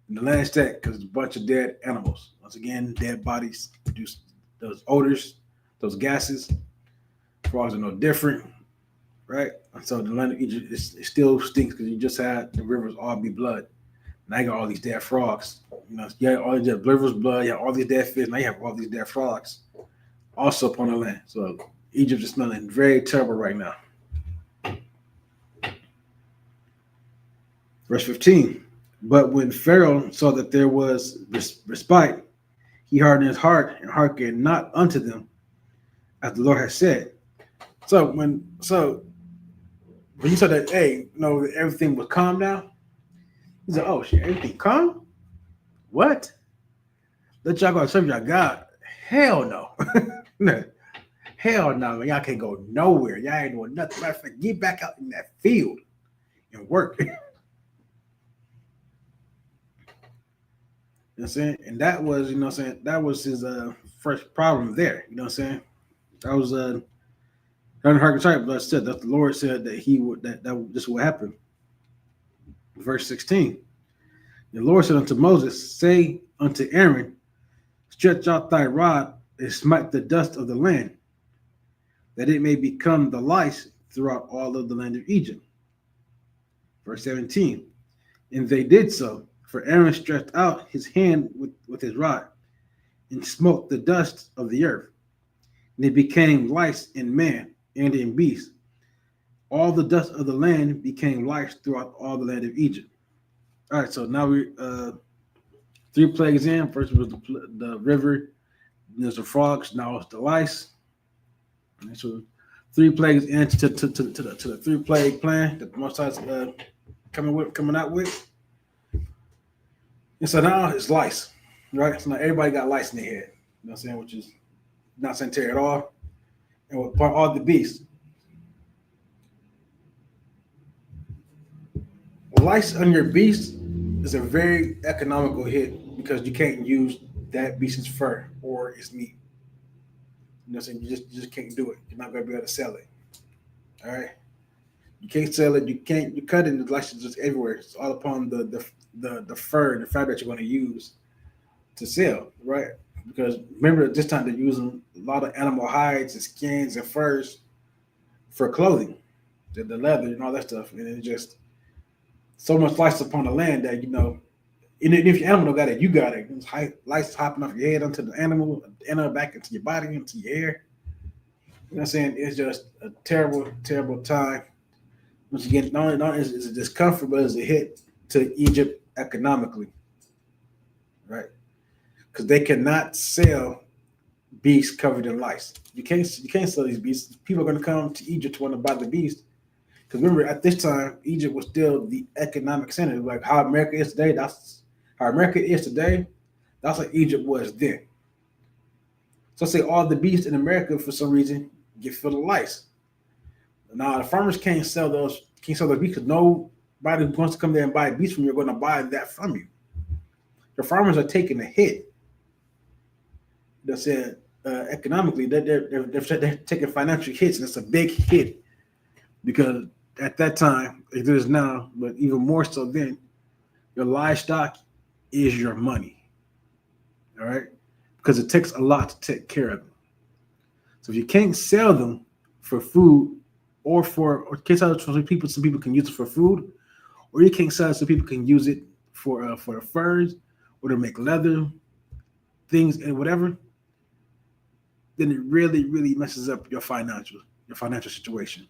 Speaker 6: And the land stank because it's a bunch of dead animals. Once again, dead bodies produce those odors, those gases. Frogs are no different, right? And so the land of Egypt it still stinks because you just had the rivers all be blood. Now you got all these dead frogs. You had all these dead rivers, blood. You have all these dead fish. Now you have all these dead frogs also upon the land. So Egypt is smelling very terrible right now. Verse 15. But when Pharaoh saw that there was respite, he hardened his heart and hearkened not unto them, as the Lord had said. So when you saw that, hey, everything was calm now, he said, "Oh shit, everything calm? What? Let y'all go serve y'all God? Hell no." Hell no, man. Y'all can't go nowhere. Y'all ain't doing nothing. Matter of fact, get back out in that field and work. You know what I'm saying? And that was, that was his first problem there. You know what I'm saying? That was but said that the Lord said that he would that this would happen. Verse 16. The Lord said unto Moses, say unto Aaron, stretch out thy rod and smite the dust of the land, that it may become the lice throughout all of the land of Egypt. Verse 17. And they did so, for Aaron stretched out his hand with his rod and smote the dust of the earth. And it became lice in man and in beast. All the dust of the land became lice throughout all the land of Egypt. All right, so now we 3 plagues in. First was the river, there's the frogs, now it's the lice. And so 3 plagues into to the 3-plague plan that the Most High coming out with. And so now it's lice, right? So now everybody got lice in their head, you know what I'm saying, which is not sanitary at all. And with all the beasts. Lice on your beast is a very economical hit because you can't use that beast's fur or its meat. You know what I'm saying? You just can't do it. You're not gonna be able to sell it. All right. You can't sell it. You cut it. The lice is just everywhere. It's all upon the fur and the fabric that you're going to use to sell, right? Because remember, at this time they're using a lot of animal hides and skins and furs for clothing, the leather and all that stuff, and it's just so much lice upon the land that and if your animal don't got it, you got it. It's lice hopping off your head onto the animal back into your body, into your hair. You know what I'm saying? It's just a terrible, terrible time. Once again, not only is it discomfort, but it's a hit to Egypt economically, right? Because they cannot sell beasts covered in lice. You can't sell these beasts. People are going to come to Egypt to want to buy the beast. Because remember, at this time, Egypt was still the economic center. Like how America is today, that's how America is today. That's like Egypt was then. So say all the beasts in America, for some reason, get filled with lice. Now the farmers can't sell those beasts because nobody who wants to come there and buy a beast from you are going to buy that from you. The farmers are taking a hit. They said economically, they're taking financial hits, and it's a big hit because at that time, it is now, but even more so then, your livestock is your money. All right, because it takes a lot to take care of them. So if you can't sell them for food or can't sell it for people, some people can use it for food, or you can't sell it so people can use it for the furs or to make leather things and whatever, then it really, really messes up your financial situation.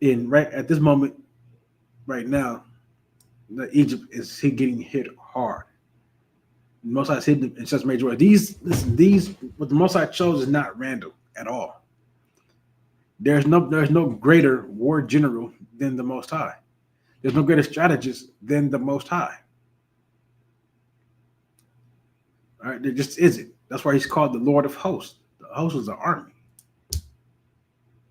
Speaker 6: And right at this moment, right now, Egypt is getting hit hard. The Most High is hitting in such major way. These what the Most High chose is not random at all. There's no greater war general than the Most High. There's no greater strategist than the Most High. All right, there just isn't. That's why he's called the Lord of Hosts. The host is the army.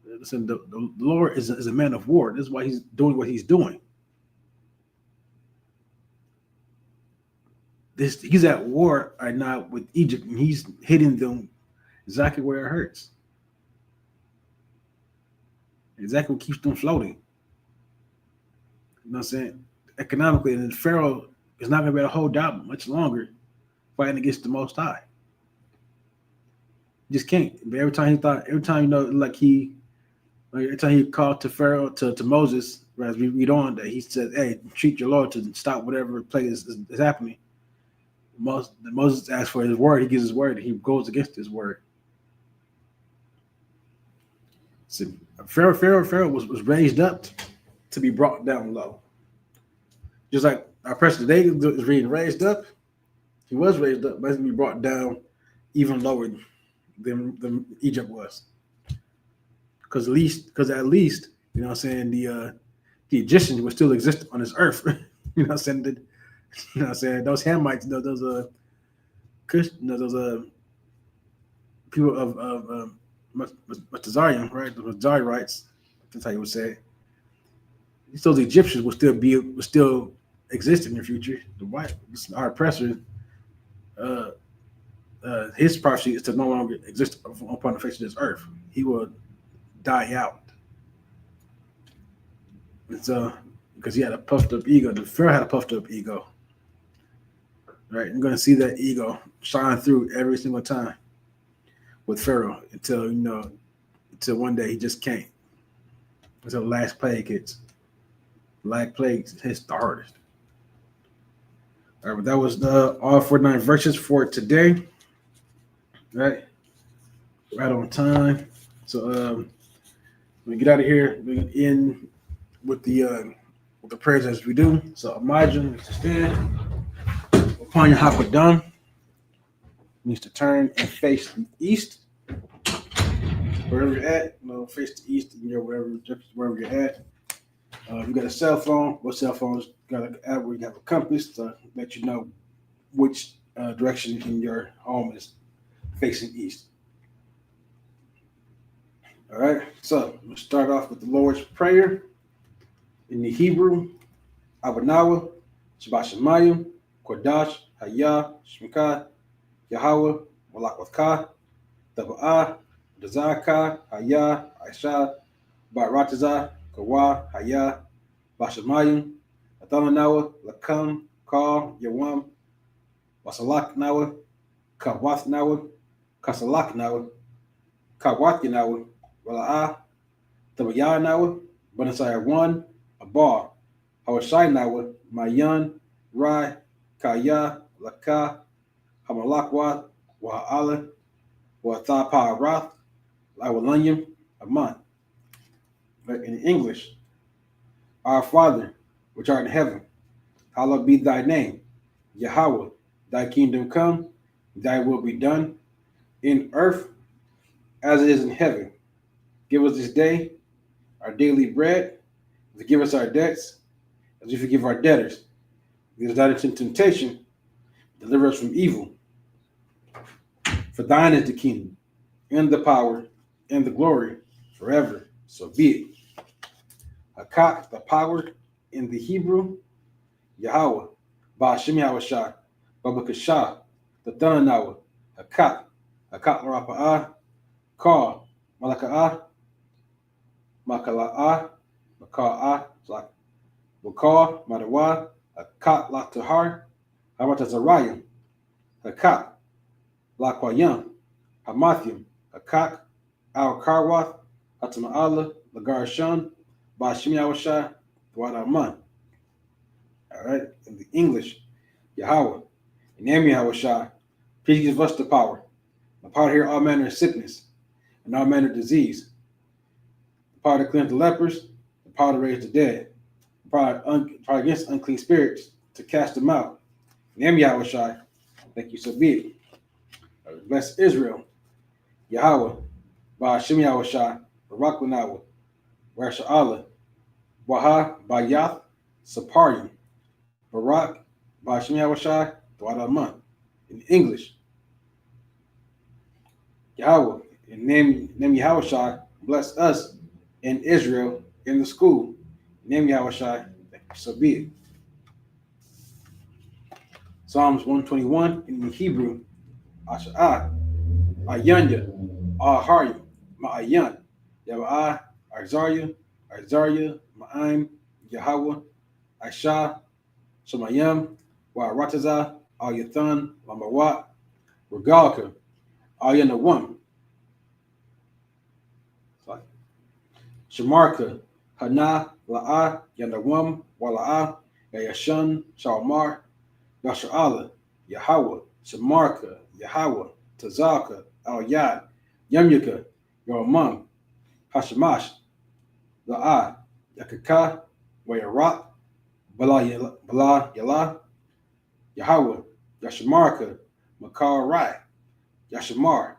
Speaker 6: Listen, the Lord is a man of war. This is why he's doing what he's doing. He's at war right now with Egypt, and he's hitting them exactly where it hurts. Exactly what keeps them floating. You know what I'm saying? Economically, and then Pharaoh is not going to be able to hold out much longer fighting against the Most High. He just can't. But every time he called to Pharaoh, to Moses, as we read on, that he said, hey, treat your Lord to stop whatever plague is happening. Moses asks for his word, he gives his word, he goes against his word. So Pharaoh was raised up to be brought down low. Just like our president David is being raised up, he was raised up, but he's going to be brought down even lower than Egypt was. Because at least, you know what I'm saying, the Egyptians would still exist on this earth. You know what I'm saying? You know what I'm saying? Those Hamites, those people of Matazarian, right? The Mazarites, that's how you would say it. So the Egyptians would still exist in the future. Our oppressor, his prophecy is to no longer exist upon the face of this earth. He will die out. And so, because he had a puffed up ego, the Pharaoh had a puffed up ego. Right? You're going to see that ego shine through every single time with Pharaoh until one day he just can't. Until the last plague hits. The last plague hits the hardest. All right, but that was all 49 verses for today. Right on time. So when we get out of here, we end with the prayers as we do. So imagine to stand upon your Hakodam, means to turn and face the east. Wherever you're at, face the east and wherever you're at. If you got a cell phone, what cell phones got an app where you have a compass to let you know which direction in your home is facing east. All right, so we'll start off with the Lord's Prayer in the Hebrew. Abanawa, Shabbat Shemayim, Kodash, Hayah, Shmika, Yahweh, Malakwatha, Taba'ah, Dazaka, Hayah, Aisha, Barataza, Kawa, Hayah, Bashamayim, Athalanawa, Lakam, Ka, Yawam, Wasalak Nawa, Kawath Nawa, Kasalak Nawa, Kawat Nawa, Wala'ah, Tabayah Nawa, Banasaya 1, Abah, Hawashai Nawa, Mayan, Rai, Kaya, Laka, Hamalakwat, Wa'ala, Wa'thapa Rath, Lawalanyam, Aman. But in English, Our Father, which art in heaven, hallowed be thy name. Yahweh, thy kingdom come, thy will be done, in earth as it is in heaven. Give us this day our daily bread, forgive us our debts, as we forgive our debtors. Lead us not into temptation, deliver us from evil. For thine is the kingdom, and the power, and the glory, forever. So be it. Hakak, the power in the Hebrew, Yahweh, Ba'ashem Yahweh, Babakashah, the Thananawa, Hakak, Rapa'ah, Ka, Malaka'ah, Makala'ah, Maka'ah, Wakar, Madawa, Hakak, Latahar, Hamatazarayim, Hakak, Lakwayam, Hamathium, Hakak, Al Karwath, Hatama'ala, Lagar Shun, Bashim Yawashai, Wadaman. All right, in the English, Yahweh, in the name Yahweh, please give us the power to hear all manner of sickness and all manner of disease, the power to cleanse the lepers, the power to raise the dead, the power against unclean spirits, to cast them out. In the name Yahweh, thank you, so be it. Bless Israel, Yahweh, Ba'ashim Yahweh, Barak Lanawa, Rasha Allah, Waha, Bayath, Saparium, Barak, Ba'ashim Yahweh, Dwadaman. In English, Yahweh, in name Yahweh, bless us in Israel in the school. In name Yahweh, so be it. Psalms 121 in the Hebrew, Asha'ah, Ayanya, Aharyim, Ma'ayan, Yaba'ah, Azariah, Ma'aim, Yahweh, Aisha, Shemayim, Wa'aratazah, Al Yathan, Lamawat, Regalka, Al Yanawam, Shamarka, Hana, La'ah, Yanawam, Wala'ah, Yayashan, Shalmar, Yasha'ala, Yahweh, Shamarka, Yahweh, Tazaka, Al Yad, Yamyaka, Yormam, Hashamash, La'ah, Yakaka, Wayarat, Bala Yala, Yahweh, Yashamarka, Makar Rai, Yashamar,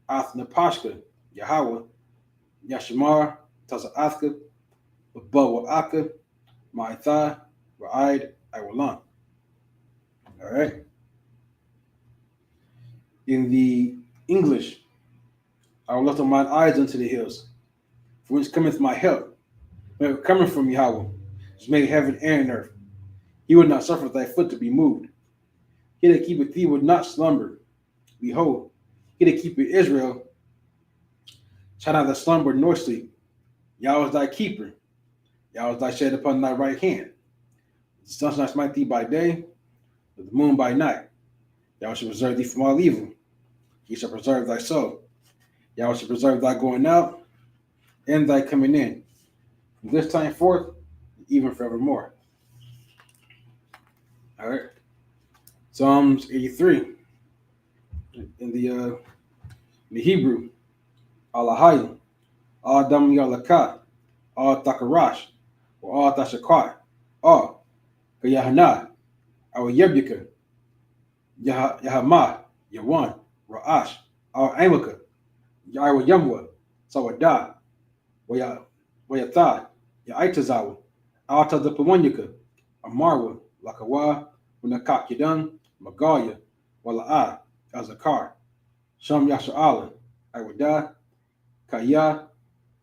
Speaker 6: Athnapashka, Yahweh, Yashamar, Tazaathka, Babawaka, Ma'itha, Ra'id, Iwalan. All right. In the English, I will lift up mine eyes unto the hills, for whence cometh my help. Coming from Yahweh, which made heaven and earth. He would not suffer thy foot to be moved. He that keepeth thee would not slumber. Behold, he that keepeth Israel shall neither slumber nor sleep. Yahweh is thy keeper. Yahweh is thy shade upon thy right hand. The sun shall not smite thee by day, the moon by night. Yahweh shall preserve thee from all evil. He shall preserve thy soul. Yahweh shall preserve thy going out and thy coming in, from this time forth, even forevermore. All right. Psalms 83 in the Hebrew. Alahayim, Adam Yalaka, Al Takarash, or Al Tashakwat, Al Kayahana, Al Yebika, Yahama, Yawan, Ra'ash, Al Amaka, Yawa Yamwa, Sawada, Wayatha, Yaitazawa, Al Tazapawanyaka, Amarwa, Lakawa, Unakak Yadan, Magaya, Wala'a, Azakar, Sham Yasha'ala, Iwada, Kaya,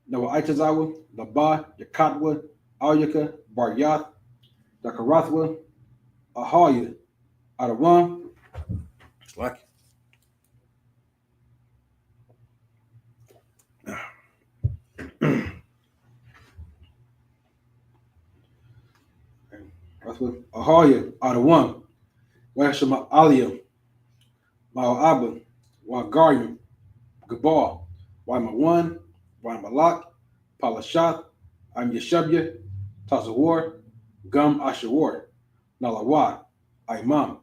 Speaker 6: Noah Itazawa, Laba, Yakatwa, Alyaka, Baryath, Dakarathwa, Ahaya, Adawan. It's like Ahaya, Adawan, Washama Aliyah, Ma'aba, Wagaryam, Gabal, Waimawan, Waimalak, Palashath, Am Yeshabya, Tazawar, Gum Ashawar, Nalawa, Imam,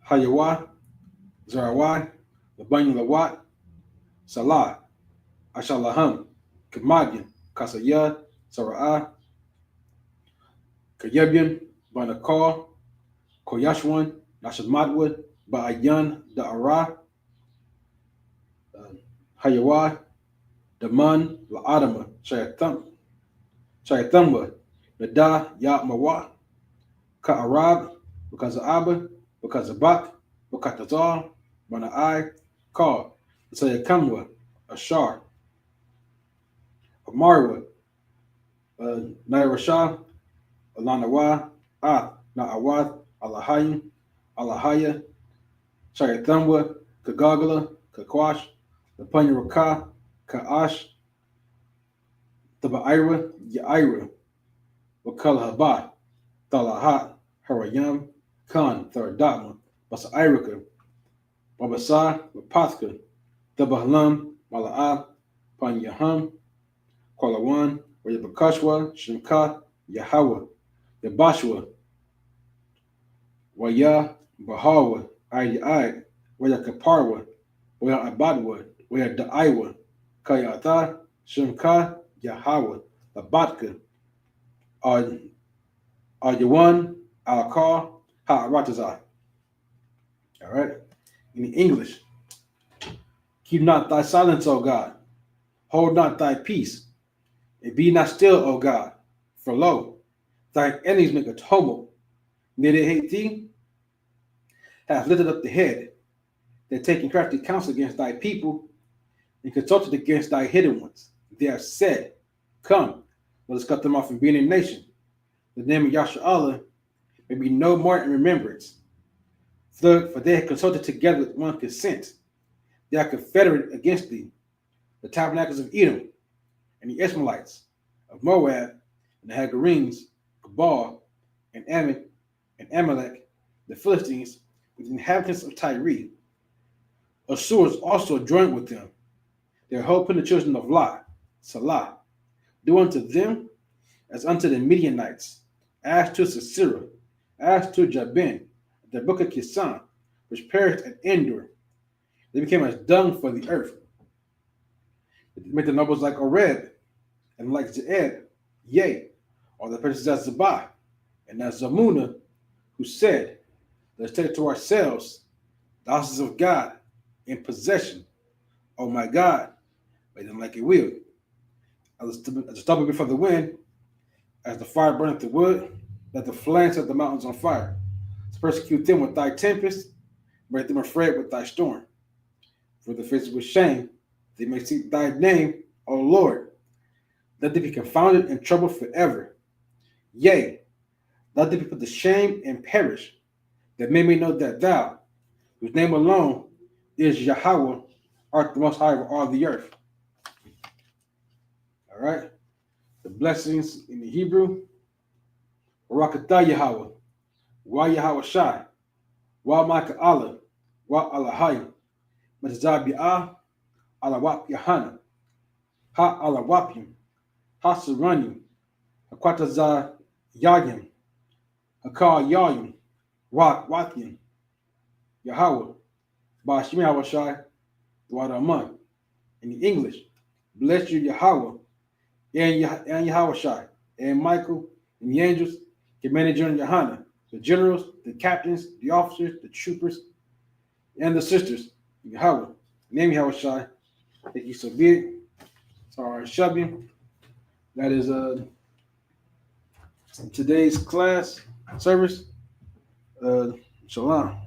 Speaker 6: Hayawa, Zarawai, Labani Lawat, Salah, Ashalaham, Kamadian, Kasaya, Sara'ah, Kayebian, Banakar, Koyashwan, Nashamadwood, Ba'ayan, Da'ara, Hayawa, Daman, La'adama, Shayathamwa, Nada, Ya'mawa, Ka'arab, because of Abba, because of Bak, because of Zal, Mana'ai, Ka, Sayakamwa, Ashar, Amarwa, Nairashah, Alanawa, Na'awad, Alahayim, Alahaya, Shayathamwa, Kagagala, Kakwash, Napanyaraka, Ka'ash, Taba'ira, Ya'ira, Wakala Talahat, Harayam, Khan, Tharadatma, Basairaka, Wabasar, Wapathka, Dabahlam, Mala'a, Panyaham, Kwalawan, Wayabakashwa, Shimka, Yahawa, Yabashwa, Waya, Bahawa, Ayai, Wayakaparwa, Waya Abadwa, Waya Da'aiwa, Kayata, Shimka, Yahawa, Labatka, Yawan, Al-Kar, Ha'aratazai. All right. In English, keep not thy silence, O God. Hold not thy peace. And be not still, O God. For lo, thine enemies make a tumult. Near they hate thee, have lifted up the head. They're taking crafty counsel against thy people and consulted against thy hidden ones. They have said, come, let us cut them off from being a nation. The name of Yasharallah may be no more in remembrance. For they have consulted together with one consent. They are confederate against thee, the tabernacles of Edom, and the Ishmaelites, of Moab, and the Hagarenes, Gebal, and Ammon, and Amalek, the Philistines, with the inhabitants of Tyre. Assur also joined with them. Their hope in the children of Lot, Salah, do unto them as unto the Midianites, as to Sisera, as to Jabin, the book of Kisan, which perished at Endor. They became as dung for the earth. They made the nobles like Oreb, and like Zeed, yea, or the princes as Zabah, and as Zamuna, who said, let's take to ourselves the houses of God in possession. Oh my God, made them like it will. As a stubble before the wind, as the fire burneth the wood, let the flames set the mountains on fire. To persecute them with thy tempest, make them afraid with thy storm. For the faces with shame, they may seek thy name, O Lord. Let them be confounded and troubled forever. Yea, let them be put to shame and perish, that men may know that thou, whose name alone is Yahweh, art the most high of all the earth. All right. The blessings in the Hebrew. Barakatah Yahweh. Wa Yahweh Shai. Wa Maka Allah. Wa Allahai. Matzabi'ah. Alawap Yahana. Ha Alawapim. Ha Saranim. Akwataza Yayim. Hakar Yayim. Wa Wathim. Yahweh. Bashim Yahweh Shai. Wadaman. In the English. Bless you, Yahweh. And Yahweh Shai. And Michael. And the angels. Commanded General Yohana. The generals, the captains, the officers, the troopers, and the sisters. Yahweh. Name Yahweh Shai. Thank you so be it. Sorry, Shabby. That is today's class service. Shalom.